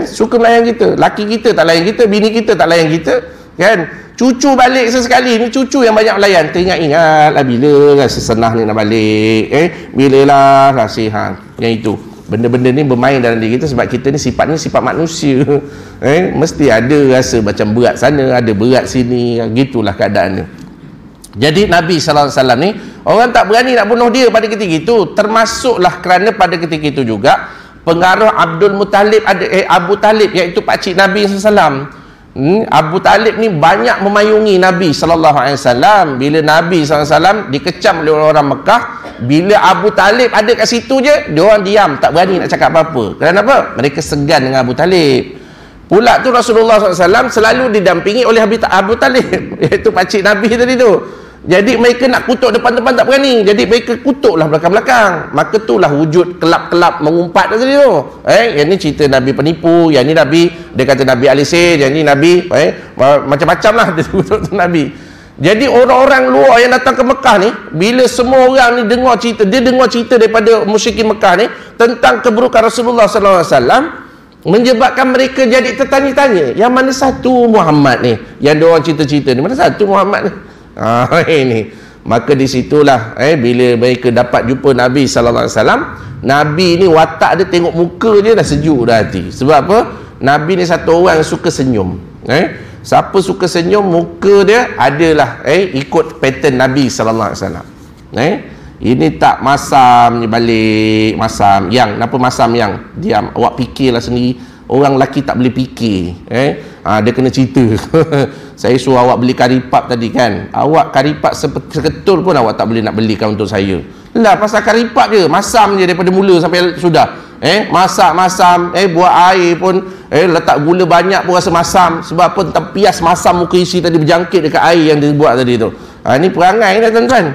Suka melayan kita. Laki kita tak layan kita, bini kita tak layan kita, kan? Cucu balik sesekali ni cucu yang banyak melayan. Teringat-ingat lah bila rasa senah ni nak balik. Bila lah nasihat. Yang itu. Benda-benda ni bermain dalam diri kita sebab kita ni sifat manusia. Mesti ada rasa macam berat sana, ada berat sini. Gitulah keadaannya. Jadi Nabi SAW ni, orang tak berani nak bunuh dia pada ketika itu. Termasuklah kerana pada ketika itu juga pengaruh Abdul Muttalib Abu Talib, iaitu pakcik Nabi SAW. Abu Talib ni banyak memayungi Nabi SAW. Bila Nabi SAW dikecam oleh orang Mekah, bila Abu Talib ada kat situ je, dia orang diam, tak berani nak cakap apa-apa. Kenapa? Mereka segan dengan Abu Talib. Pula tu Rasulullah SAW selalu didampingi oleh Abu Talib, iaitu pakcik Nabi tadi tu. Jadi mereka nak kutuk depan-depan tak berani. Jadi mereka kutuklah belakang-belakang. Maka itulah wujud kelab-kelab mengumpat tadi tu. Yang ni cerita Nabi penipu, yang ni Nabi, dia kata Nabi alisir, yang ni Nabi macam-macam lah dia kutuk Nabi. Jadi orang-orang luar yang datang ke Mekah ni, bila semua orang ni dengar cerita, dia dengar cerita daripada musyrikin Mekah ni tentang keburukan Rasulullah SAW, menyebabkan mereka jadi tertanya-tanya, yang mana satu Muhammad ni yang dia orang cerita-cerita ni, mana satu Muhammad ni? Ini maka disitulah bila mereka dapat jumpa Nabi SAW, Nabi ni watak dia, tengok muka dia dah sejuk dah hati. Sebab apa? Nabi ni satu orang yang suka senyum. Siapa suka senyum, muka dia adalah ikut pattern Nabi SAW. Ini tak masam ni balik, masam yang kenapa masam yang diam, awak fikirlah sendiri. Orang lelaki tak boleh fikir. Dia kena cerita. Saya suruh awak beli karipap tadi kan. Awak karipap seketul pun awak tak boleh nak belikan untuk saya. Lah pasal karipap je, masam je daripada mula sampai sudah. Masak masam, buat air pun letak gula banyak pun rasa masam. Sebab apa? Tempias masam muka isi tadi berjangkit dekat air yang dia buat tadi tu. Ini perangai dah tuan-tuan.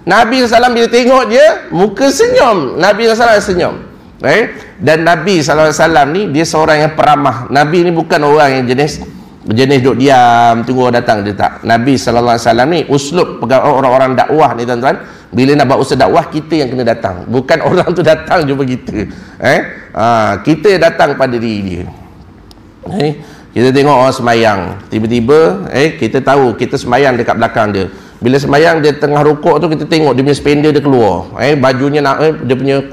Nabi SAW bila tengok dia, muka senyum. Nabi SAW senyum. Dan Nabi SAW ni dia seorang yang peramah. Nabi ni bukan orang yang jenis duduk diam tunggu orang datang, dia tak. Nabi SAW ni uslub orang-orang dakwah ni tuan-tuan, bila nak buat usaha dakwah, kita yang kena datang, bukan orang tu datang jumpa kita. Kita yang datang pada diri dia. Kita tengok orang semayang, tiba-tiba kita tahu kita semayang dekat belakang dia. Bila semayang dia tengah rukuk tu, kita tengok dia punya spender dia keluar, bajunya dia punya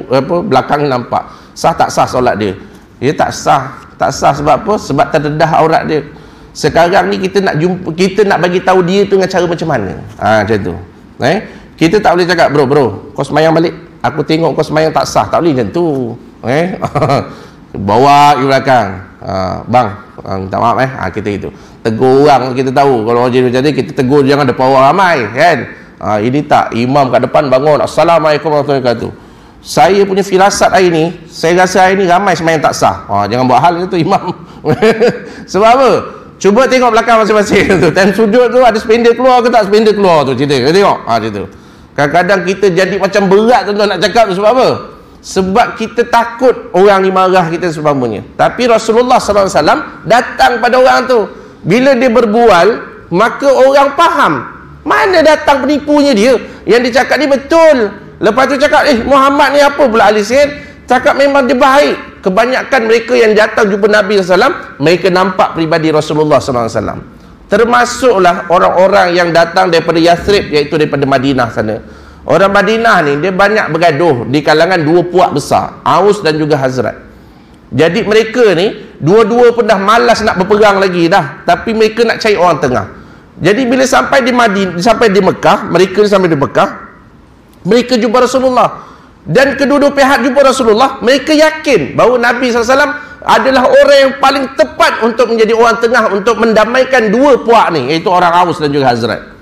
belakang nampak. Sah tak sah solat dia? Dia tak sah. Tak sah sebab apa? Sebab terdedah aurat dia. Sekarang ni kita nak jumpa, kita nak bagi tahu dia tu dengan cara macam mana. Macam tu. Kita tak boleh cakap, bro, kau semayang balik. Aku tengok kau semayang tak sah. Tak boleh macam tu. Bawa ke belakang. Bang, minta maaf kita gitu. Tegur orang, kita tahu kalau orang jadi macam ni, kita tegur jangan depan orang ramai kan. Ini tak, imam kat depan bangun, Assalamualaikum warahmatullahi wabarakatuh. Saya punya firasat hari ni, saya rasa hari ni ramai semayang tak sah. Jangan buat hal itu imam. Sebab apa? Cuba tengok belakang masing-masing tu. Time sujud tu ada spender keluar ke tak spender keluar tu, cerita. Tengok. Cerita. Kadang-kadang kita jadi macam berat tuan-tuan nak cakap tu sebab apa? Sebab kita takut orang ni marah kita sebagainya. Tapi Rasulullah SAW datang pada orang tu. Bila dia berbual, maka orang faham mana datang penipunya dia. Yang dia cakap ni betul. Lepas tu cakap, Muhammad ni apa pula alisir? Cakap memang dia baik. Kebanyakan mereka yang datang jumpa Nabi SAW, mereka nampak peribadi Rasulullah SAW. termasuklah orang-orang yang datang daripada Yathrib, iaitu daripada Madinah sana. Orang Madinah ni dia banyak bergaduh di kalangan dua puak besar, Aus dan juga Hazrat. Jadi mereka ni dua-dua pun dah malas nak berperang lagi dah, tapi mereka nak cari orang tengah. Jadi bila sampai di sampai di Mekah, mereka jumpa Rasulullah, dan kedua-dua pihak jumpa Rasulullah, mereka yakin bahawa Nabi SAW adalah orang yang paling tepat untuk menjadi orang tengah untuk mendamaikan dua puak ni, iaitu orang Aus dan juga Hazrat.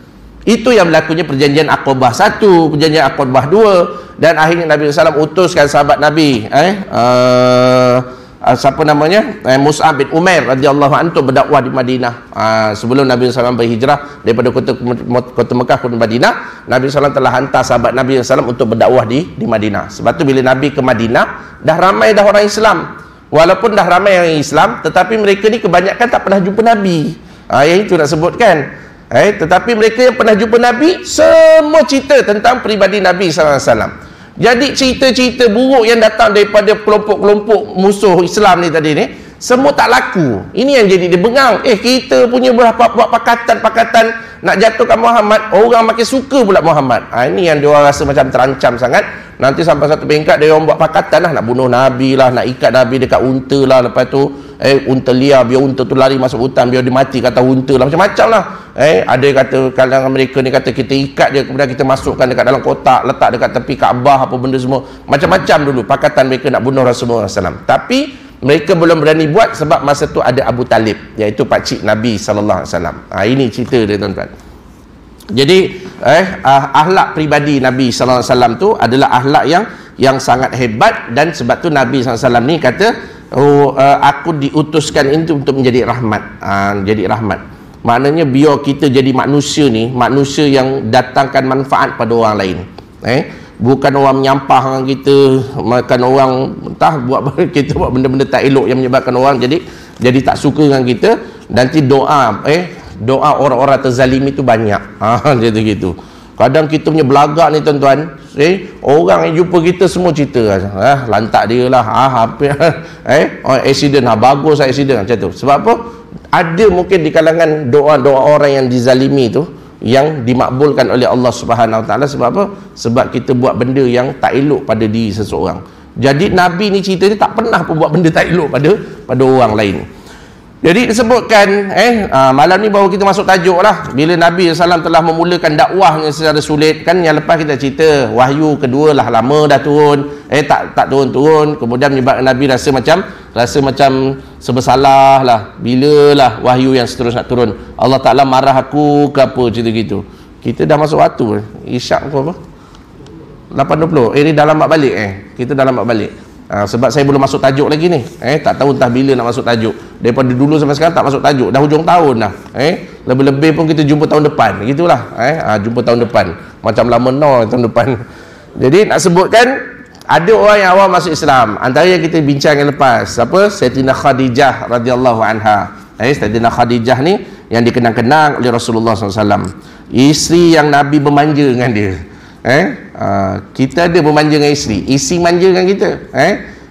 Itu yang berlakunya perjanjian Aqabah 1, perjanjian Aqabah 2, dan akhirnya Nabi SAW utuskan sahabat Nabi siapa namanya, Mus'ab bin Umair radhiyallahu anhu berdakwah di Madinah. Sebelum Nabi SAW berhijrah daripada kota Mekah ke Madinah, Nabi SAW telah hantar sahabat Nabi SAW untuk berdakwah di Madinah. Sebab tu bila Nabi ke Madinah, dah ramai dah orang Islam. Walaupun dah ramai orang Islam, tetapi mereka ni kebanyakan tak pernah jumpa Nabi. Yang itu nak sebutkan. Tetapi mereka yang pernah jumpa Nabi, semua cerita tentang peribadi Nabi SAW. Jadi cerita-cerita buruk yang datang daripada kelompok-kelompok musuh Islam ni tadi ni, semua tak laku. Ini yang jadi dia bengang. Kita punya buat pakatan-pakatan nak jatuhkan Muhammad, orang makin suka pula Muhammad. Ini yang dia orang rasa macam terancam sangat. Nanti sampai satu peringkat dia orang buat pakatan lah, nak bunuh Nabi lah, nak ikat Nabi dekat unta lah. Lepas tu unta liar, biar unta tu lari masuk hutan, biar dia mati kata unta lah, macam-macam lah. Ada yang kata, kalangan mereka ni kata kita ikat dia, kemudian kita masukkan dekat dalam kotak, letak dekat tepi Kaabah, apa benda semua. Macam-macam dulu pakatan mereka nak bunuh Rasulullah SAW. Tapi mereka belum berani buat sebab masa tu ada Abu Talib, iaitu pakcik Nabi SAW. Ini cerita dia, tuan-tuan. Jadi akhlak pribadi Nabi SAW tu adalah akhlak yang sangat hebat, dan sebab tu Nabi SAW ni kata, aku diutuskan ini untuk menjadi rahmat. Jadi rahmat, maknanya biar kita jadi manusia ni, manusia yang datangkan manfaat pada orang lain. Bukan orang menyampah dengan kita, makan orang entah kita buat benda-benda tak elok yang menyebabkan orang jadi tak suka dengan kita. Nanti doa orang-orang terzalimi itu banyak. Jadi gitu. Kadang kita punya belagak ni, tuan-tuan, orang yang jumpa kita semua cerita lantak dia lah, accident, bagus accident, macam tu. Sebab apa? Ada mungkin di kalangan doa-doa orang yang dizalimi tu yang dimakbulkan oleh Allah Subhanahu Wa Taala. Sebab apa? Sebab kita buat benda yang tak elok pada diri seseorang. Jadi Nabi ni cerita dia tak pernah pun buat benda tak elok pada orang lain. Jadi disebutkan malam ni baru kita masuk tajuk lah. Bila Nabi SAW telah memulakan dakwahnya secara sulit, kan yang lepas kita cerita wahyu kedua lah lama dah turun, tak turun-turun, kemudian menyebabkan Nabi rasa macam sebersalah lah, bila lah wahyu yang seterusnya nak turun, Allah Ta'ala marah aku ke apa, cerita gitu. Kita dah masuk waktu isyak ke apa 8.20, ni dah lambat balik kita dah lambat balik. Sebab saya belum masuk tajuk lagi ni, tak tahu entah bila nak masuk tajuk. Daripada dulu sampai sekarang tak masuk tajuk, dah hujung tahun dah. Lebih-lebih pun kita jumpa tahun depan, gitulah. Jumpa tahun depan, macam lama tahun depan. Jadi nak sebutkan, ada orang yang awal masuk Islam. Antara yang kita bincang yang lepas, apa? Sayyidatina Khadijah radhiyallahu anha. Sayyidatina Khadijah ni yang dikenang-kenang oleh Rasulullah SAW, isteri yang Nabi bermanja dengan dia. Kita ada bermanja dengan isteri manja dengan kita.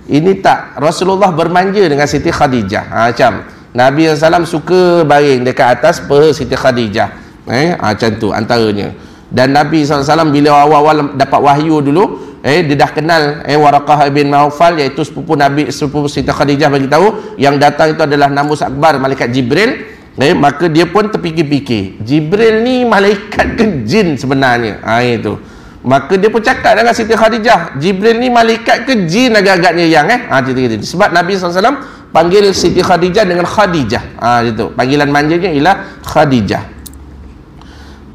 Ini tak, Rasulullah bermanja dengan Siti Khadijah. Macam Nabi SAW suka baring dekat atas peha Siti Khadijah. Macam tu antaranya. Dan Nabi SAW bila awal-awal dapat wahyu dulu, dia dah kenal Waraqah bin Naufal, iaitu sepupu Nabi, sepupu Siti Khadijah, bagi tahu yang datang itu adalah Namus Akbar, malaikat Jibril. Maka dia pun terfikir-fikir, Jibril ni malaikat ke jin sebenarnya? Itu. Maka dia pun cakap dengan Siti Khadijah, Jibril ni malaikat ke jin agak-agaknya yang cerita-cerita. Sebab Nabi SAW panggil Siti Khadijah dengan Khadijah. Itu. Panggilan manjanya ialah Khadijah.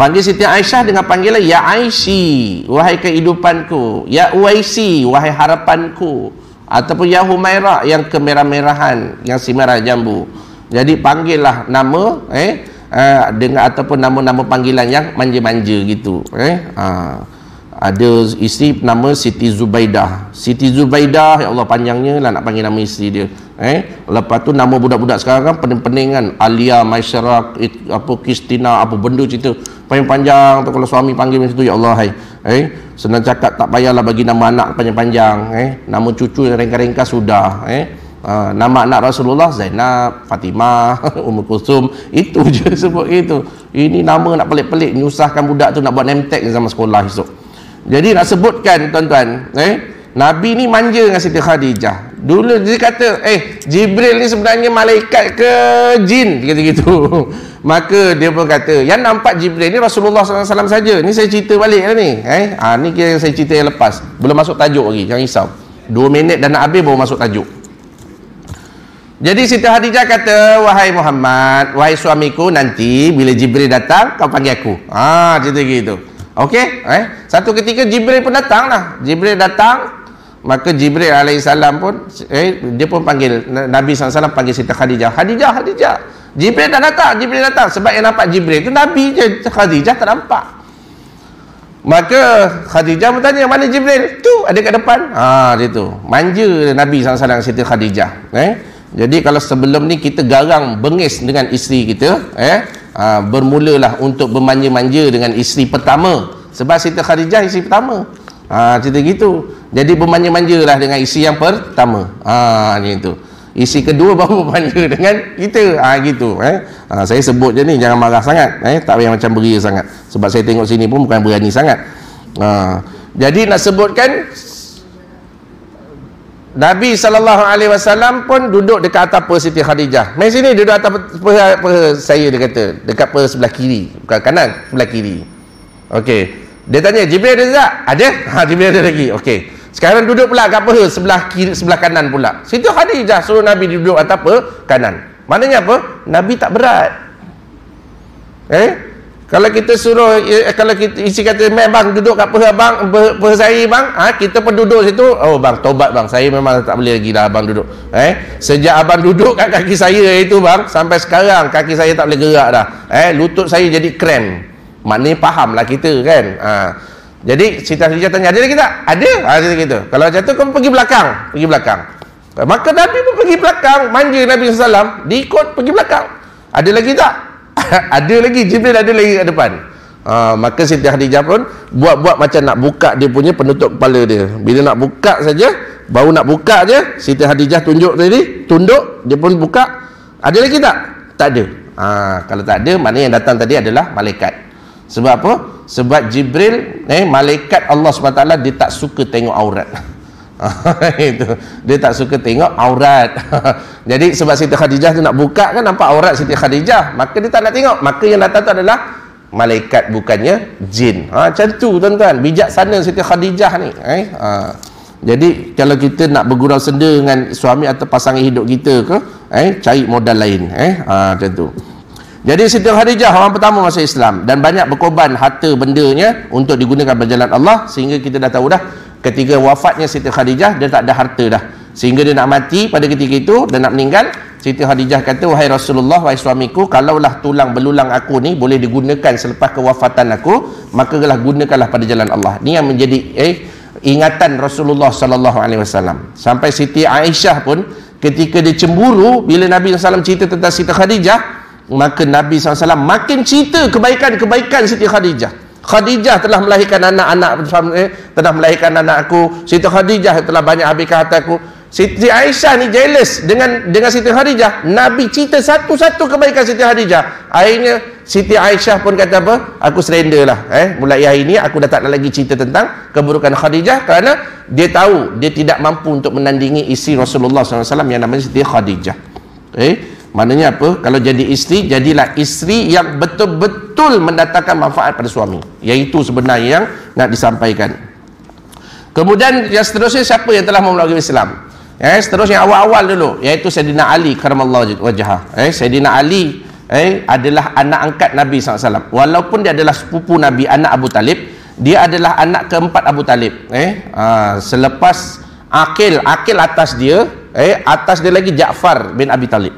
Panggil Siti Aisyah dengan panggilan Ya Aishi, wahai kehidupanku. Ya Uwaisi, wahai harapanku. Ataupun Ya Humaira, yang kemerah-merahan, yang si merah jambu. Jadi panggillah nama dengan ataupun nama-nama panggilan yang manja-manja gitu. Ada isteri nama Siti Zubaidah. Siti Zubaidah, ya Allah panjangnya lah nak panggil nama isteri dia. Lepas tu nama budak-budak sekarang kan pening-pening kan, Alia, Maisyarak, apa Kristina, apa benda cerita panjang-panjang tu. Kalau suami panggil macam tu, ya Allah senang cakap, tak payahlah bagi nama anak panjang-panjang. Nama cucu yang ringkas-ringkas sudah. Nama anak Rasulullah Zainab, Fatimah, Ummul Kulsum, itu je sebut itu. Ini nama nak pelik-pelik, nyusahkan budak tu nak buat name tag zaman sekolah esok. Jadi nak sebutkan tuan-tuan, Nabi ni manja dengan Siti Khadijah. Dulu dia kata, Jibril ni sebenarnya malaikat ke jin, kata gitu. Maka dia pun kata, yang nampak Jibril ni Rasulullah SAW saja. Ni saya cerita balik lah ni. Ni kira saya cerita yang lepas. Belum masuk tajuk lagi, jangan risau. 2 minit dah nak habis baru masuk tajuk. Jadi Siti Khadijah kata, wahai Muhammad, wahai suamiku, nanti bila Jibril datang, kau panggil aku. Cerita gitu. Okey, satu ketika Jibril pun datang lah. Jibril datang, maka Jibril alaihissalam pun dia pun panggil Nabi SAW, panggil Siti Khadijah. Khadijah. Jibril tak datang, sebab yang nampak Jibril tu Nabi je, Khadijah tak nampak. Maka Khadijah bertanya, mana Jibril? Tu ada kat depan. Dia tu. Manja Nabi SAW Siti Khadijah. Jadi kalau sebelum ni kita garang bengis dengan isteri kita, bermulalah untuk bermanja-manja dengan isteri pertama, sebab Siti Khadijah isteri pertama. Cerita gitu. Jadi bermanja-manjalah dengan isteri yang pertama. Gitu. Isteri kedua baru bermanja dengan kita. Gitu. Saya sebut je ni, jangan marah sangat. Tak payah macam beria sangat. Sebab saya tengok sini pun bukan berani sangat. Jadi nak sebutkan, Nabi SAW pun duduk dekat atas paha Siti Khadijah. Mari sini, duduk atas paha saya, dia kata. Dekat paha sebelah kiri. Bukan kanan, sebelah kiri. Okey. Dia tanya, Jibril ada tak? Ada? Jibril ada lagi. Okey. Sekarang duduk pula kat paha sebelah kiri, sebelah kanan pula. Siti Khadijah suruh Nabi duduk atas paha kanan. Maknanya apa? Nabi tak berat. Kalau kita suruh, kalau kita isi kata, bang duduk kat paha abang, paha saya bang, kita pun duduk situ. Oh bang, tobat bang, saya memang tak boleh lagi dah abang duduk. Sejak abang duduk kat kaki saya itu bang, sampai sekarang kaki saya tak boleh gerak dah. Lutut saya jadi krem. Maknanya fahamlah kita kan. Jadi Siti Khadijah tanya, ada lagi tak? Ada. Cerita gitu. Kalau macam tu kau pergi belakang. Maka Nabi pun pergi belakang, manja Nabi SAW, diikut pergi belakang. Ada lagi tak? Ada lagi, Jibril ada lagi kat depan. Maka Siti Khadijah pun buat macam nak buka dia punya penutup kepala dia. Bila nak buka saja, baru nak buka je, Siti Khadijah tunjuk tadi, tunduk, dia pun buka. Ada lagi tak? Tak ada. Kalau tak ada, maknanya yang datang tadi adalah malaikat. Sebab apa? Sebab Jibril, malaikat Allah SWT, dia tak suka tengok aurat. Itu. Dia tak suka tengok aurat. Jadi sebab Siti Khadijah tu nak buka kan, nampak aurat Siti Khadijah, maka dia tak nak tengok. Maka yang datang tu adalah malaikat, bukannya jin. Macam tu tuan-tuan, bijaksana Siti Khadijah ni. Jadi kalau kita nak bergurau senda dengan suami atau pasangan hidup kita ke, cari modal lain. Macam tu. Jadi Siti Khadijah orang pertama masuk Islam, dan banyak berkorban harta bendanya untuk digunakan berjalan Allah, sehingga kita dah tahu dah ketika wafatnya Siti Khadijah, dia tak ada harta dah, sehingga dia nak mati pada ketika itu dan nak meninggal. Siti Khadijah kata, wahai Rasulullah, wahai suamiku, kalaulah tulang belulang aku ni boleh digunakan selepas kewafatan aku, maka gunakanlah pada jalan Allah. Ni yang menjadi ingatan Rasulullah SAW. Sampai Siti Aisyah pun ketika dia cemburu bila Nabi SAW cerita tentang Siti Khadijah, maka Nabi SAW makin cerita kebaikan-kebaikan Siti Khadijah. Khadijah telah melahirkan anak-anak, telah melahirkan anak aku. Siti Khadijah telah banyak habiskan hartaku. Siti Aisyah ni jealous dengan Siti Khadijah. Nabi cerita satu-satu kebaikan Siti Khadijah. Akhirnya Siti Aisyah pun kata apa? Aku surrender lah. Mulai hari ini aku dah tak nak lagi cerita tentang keburukan Khadijah, kerana dia tahu dia tidak mampu untuk menandingi isteri Rasulullah SAW yang namanya Siti Khadijah. Maknanya apa? Kalau jadi isteri, jadilah isteri yang betul-betul mendatangkan manfaat pada suami. Iaitu sebenarnya yang nak disampaikan. Kemudian yang seterusnya, siapa yang telah memeluk agama Islam? Seterusnya awal-awal dulu, iaitu Sayyidina Ali karamallahu wajhah. Sayyidina Ali adalah anak angkat Nabi SAW. Walaupun dia adalah sepupu Nabi, anak Abu Talib, dia adalah anak keempat Abu Talib. Selepas Aqil atas dia, atas dia lagi Ja'far bin Abi Talib.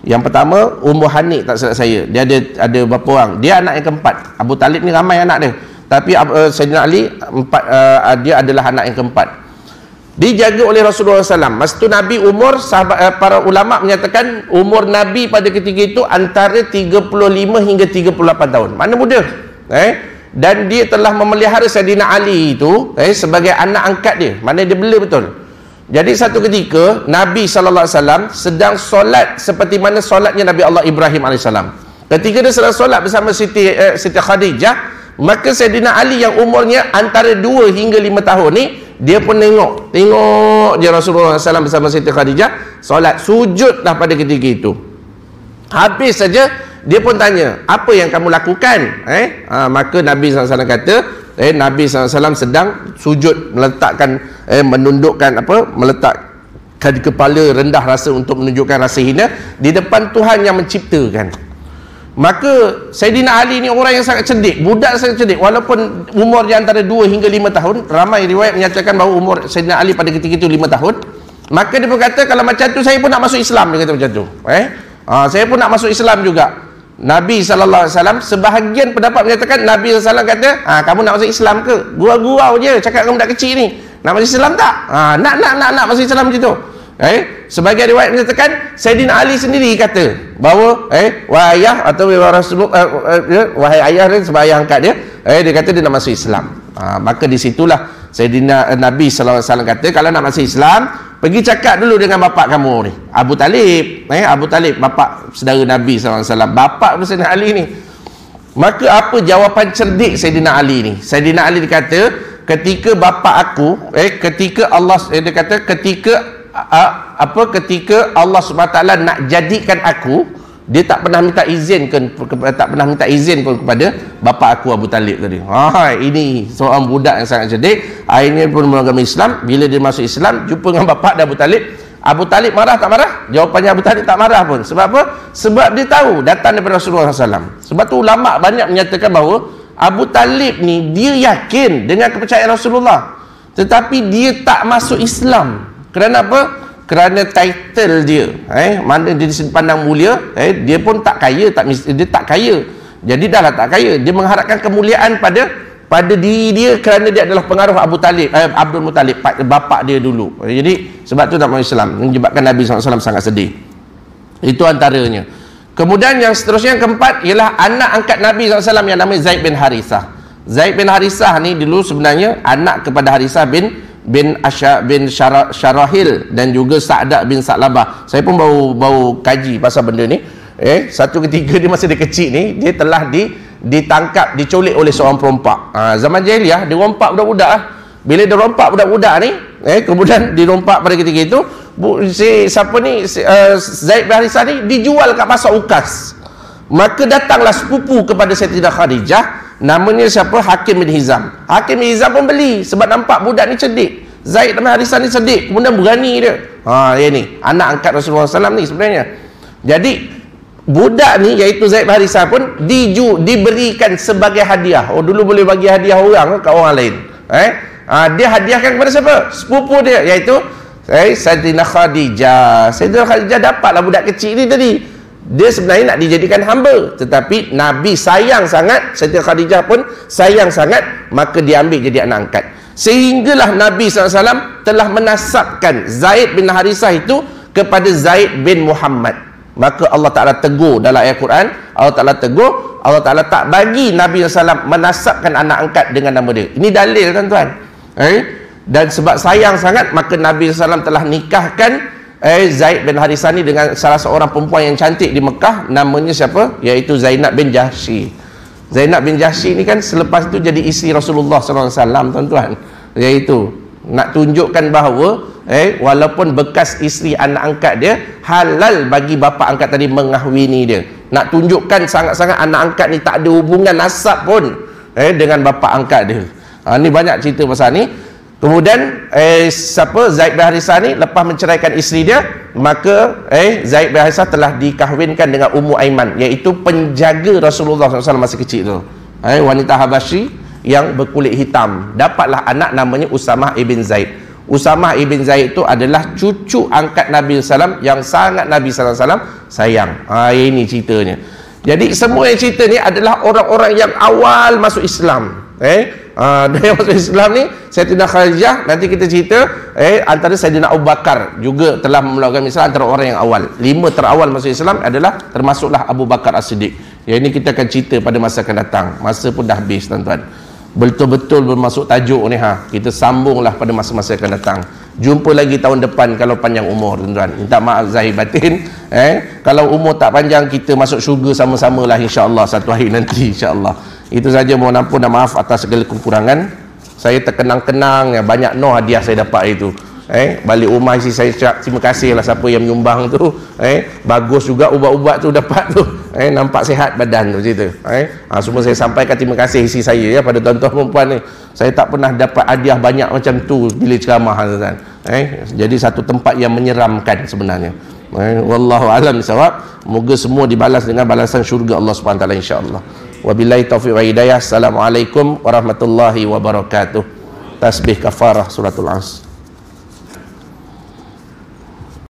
Yang pertama Ummu Hani, tak silap saya, dia ada berapa orang, dia anak yang keempat. Abu Talib ni ramai anak dia, tapi Sayyidina Ali dia adalah anak yang keempat. Dijaga oleh Rasulullah SAW. Masa tu Nabi umur, para ulama menyatakan umur Nabi pada ketika itu antara 35 hingga 38 tahun. Mana muda. Dan dia telah memelihara Sayyidina Ali itu sebagai anak angkat dia. Mana dia bela betul. Jadi satu ketika Nabi SAW sedang solat seperti mana solatnya Nabi Allah Ibrahim AS. Ketika dia sedang solat bersama Siti Khadijah, maka Sayyidina Ali yang umurnya antara 2 hingga 5 tahun ni, dia pun tengok je Rasulullah SAW bersama Siti Khadijah solat, sujudlah pada ketika itu. Habis saja dia pun tanya, apa yang kamu lakukan? Maka Nabi SAW kata, Nabi SAW sedang sujud, meletakkan menundukkan meletakkan kepala rendah rasa untuk menunjukkan rasa hina di depan Tuhan yang menciptakan. Maka Sayyidina Ali ni orang yang sangat cerdik, budak sangat cerdik, walaupun umur dia antara 2 hingga 5 tahun. Ramai riwayat menyatakan bahawa umur Sayyidina Ali pada ketika itu 5 tahun. Maka dia pun kata, kalau macam tu saya pun nak masuk Islam. Dia kata macam tu. Saya pun nak masuk Islam juga. Nabi SAW, sebahagian pendapat menyatakan Nabi SAW kata, kamu nak masuk Islam ke? Gurau-gurau je cakap kamu dah kecil ni, nak masuk Islam tak? Nak masuk Islam macam tu. Sebagai riwayat menyatakan Sayyidina Ali sendiri kata bahawa wahai ayah atau wahai ayah dia, sebab ayah angkat dia, dia kata dia nak masuk Islam. Maka di situlah Sayyidina Nabi SAW kata, kalau nak masuk Islam, pergi cakap dulu dengan bapak kamu ni, Abu Talib. Abu Talib, bapak saudara Nabi SAW, bapak Sayyidina Ali ni. Maka apa jawapan cerdik Sayyidina Ali ni? Sayyidina Ali kata, ketika bapak aku, ketika Allah, dia kata ketika Allah SWT nak jadikan aku, dia tak pernah minta izin pun kepada bapa aku Abu Talib tadi. Ini seorang budak yang sangat cerdik. Akhirnya pun beragama Islam. Bila dia masuk Islam, jumpa dengan bapa dia Abu Talib. Abu Talib marah tak marah? Jawapannya Abu Talib tak marah pun. Sebab apa? Sebab dia tahu datang daripada Rasulullah SAW. Sebab tu ulama banyak menyatakan bahawa Abu Talib ni dia yakin dengan kepercayaan Rasulullah, tetapi dia tak masuk Islam. Kerana apa? Kerana title dia, mana dia dipandang mulia, dia pun tak kaya, dia tak kaya. Jadi dah lah tak kaya. Dia mengharapkan kemuliaan pada diri dia kerana dia adalah pengaruh Abu Talib, Abdul Muttalib, bapa dia dulu. Jadi sebab tu tak masuk Islam, menyebabkan Nabi SAW sangat sedih. Itu antaranya. Kemudian yang seterusnya, yang keempat ialah anak angkat Nabi SAW yang namanya Zaid bin Harithah. Zaid bin Harithah ni dulu sebenarnya anak kepada Harithah bin Syarahil dan juga Sa'dah bin Sa'labah. Saya pun baru kaji pasal benda ni. Satu ketika dia masa dia kecil ni, dia telah ditangkap, diculik oleh seorang perompak. Zaman jahiliah dia rompak budak-budak. Bila dia rompak budak-budak ni, kemudian dirompak pada ketika itu, Zaid bin Harithah ni dijual kat pasar Ukas. Maka datanglah sepupu kepada Sayyidah Khadijah, namanya siapa? Hakim bin Hizam. Hakim bin Hizam pun beli sebab nampak budak ni cerdik. Zaid bin Harithah ni cerdik, kemudian berani dia. Dia ni anak angkat Rasulullah SAW ni sebenarnya. Jadi budak ni iaitu Zaid bin Harithah pun diberikan sebagai hadiah. Dulu boleh bagi hadiah orang ke orang lain. Dia hadiahkan kepada siapa? Sepupu dia, iaitu Sayyidah Khadijah. Sayyidah Khadijah dapatlah budak kecil ni tadi. Dia sebenarnya nak dijadikan hamba, tetapi Nabi sayang sangat, Sayyidah Khadijah pun sayang sangat, maka diambil jadi anak angkat. Sehinggalah Nabi SAW telah menasabkan Zaid bin Harithah itu kepada Zaid bin Muhammad. Maka Allah Ta'ala tegur dalam ayat Quran, Allah Ta'ala tegur, Allah Ta'ala tak bagi Nabi SAW menasabkan anak angkat dengan nama dia. Ini dalil, tuan-tuan. Dan sebab sayang sangat, maka Nabi SAW telah nikahkan Zaid bin Harithah ni dengan salah seorang perempuan yang cantik di Mekah, namanya siapa? Iaitu Zainab bin Jahsy. Zainab bin Jahsy ni kan selepas itu jadi isteri Rasulullah SAW, tuan-tuan. Iaitu nak tunjukkan bahawa walaupun bekas isteri anak angkat dia, halal bagi bapa angkat tadi mengahwini dia. Nak tunjukkan sangat-sangat anak angkat ni tak ada hubungan nasab pun dengan bapa angkat dia. Ni banyak cerita pasal ni. Kemudian Zaid bin Harithah ni lepas menceraikan isteri dia, maka Zaid bin Harithah telah dikahwinkan dengan Ummu Aiman, iaitu penjaga Rasulullah SAW masa kecil tu. Wanita Habasyi yang berkulit hitam. Dapatlah anak namanya Usamah ibn Zaid. Usamah ibn Zaid itu adalah cucu angkat Nabi SAW yang sangat Nabi SAW sayang. Ini ceritanya. Jadi semua yang cerita ni adalah orang-orang yang awal masuk Islam. Dia masuk Islam ni, Sayyidah Khadijah, nanti kita cerita antara Sayyidina Abu Bakar juga telah memulakan Islam, antara orang yang awal. 5 terawal masuk Islam adalah termasuklah Abu Bakar As-Siddiq. Yang ini kita akan cerita pada masa akan datang. Masa pun dah habis, tuan-tuan. Betul-betul bermasuk tajuk ni, kita sambunglah pada masa-masa akan datang. Jumpa lagi tahun depan kalau panjang umur, tuan-tuan. Minta maaf zahir batin. Kalau umur tak panjang, kita masuk syurga sama-sama lah insya-Allah satu hari nanti insya-Allah. Itu saja, mohon ampun dan maaf atas segala kekurangan. Saya terkenang-kenang, banyak hadiah saya dapat itu. Balik rumah isi saya cakap terima kasih lah siapa yang menyumbang tu. Bagus juga ubat-ubat tu dapat tu. Nampak sihat badan tu cerita. Semua saya sampaikan terima kasih isi saya pada tuan-tuan perempuan ni. Saya tak pernah dapat hadiah banyak macam tu bila ceramah, tuan. Jadi satu tempat yang menyeramkan sebenarnya. Wallahu alam bisawab. Moga semua dibalas dengan balasan syurga Allah Subhanahu Wa Taala insya-Allah. Wabillahi taufiq wa hidayah. Assalamualaikum warahmatullahi wabarakatuh. Tasbih kafarah suratul Asr.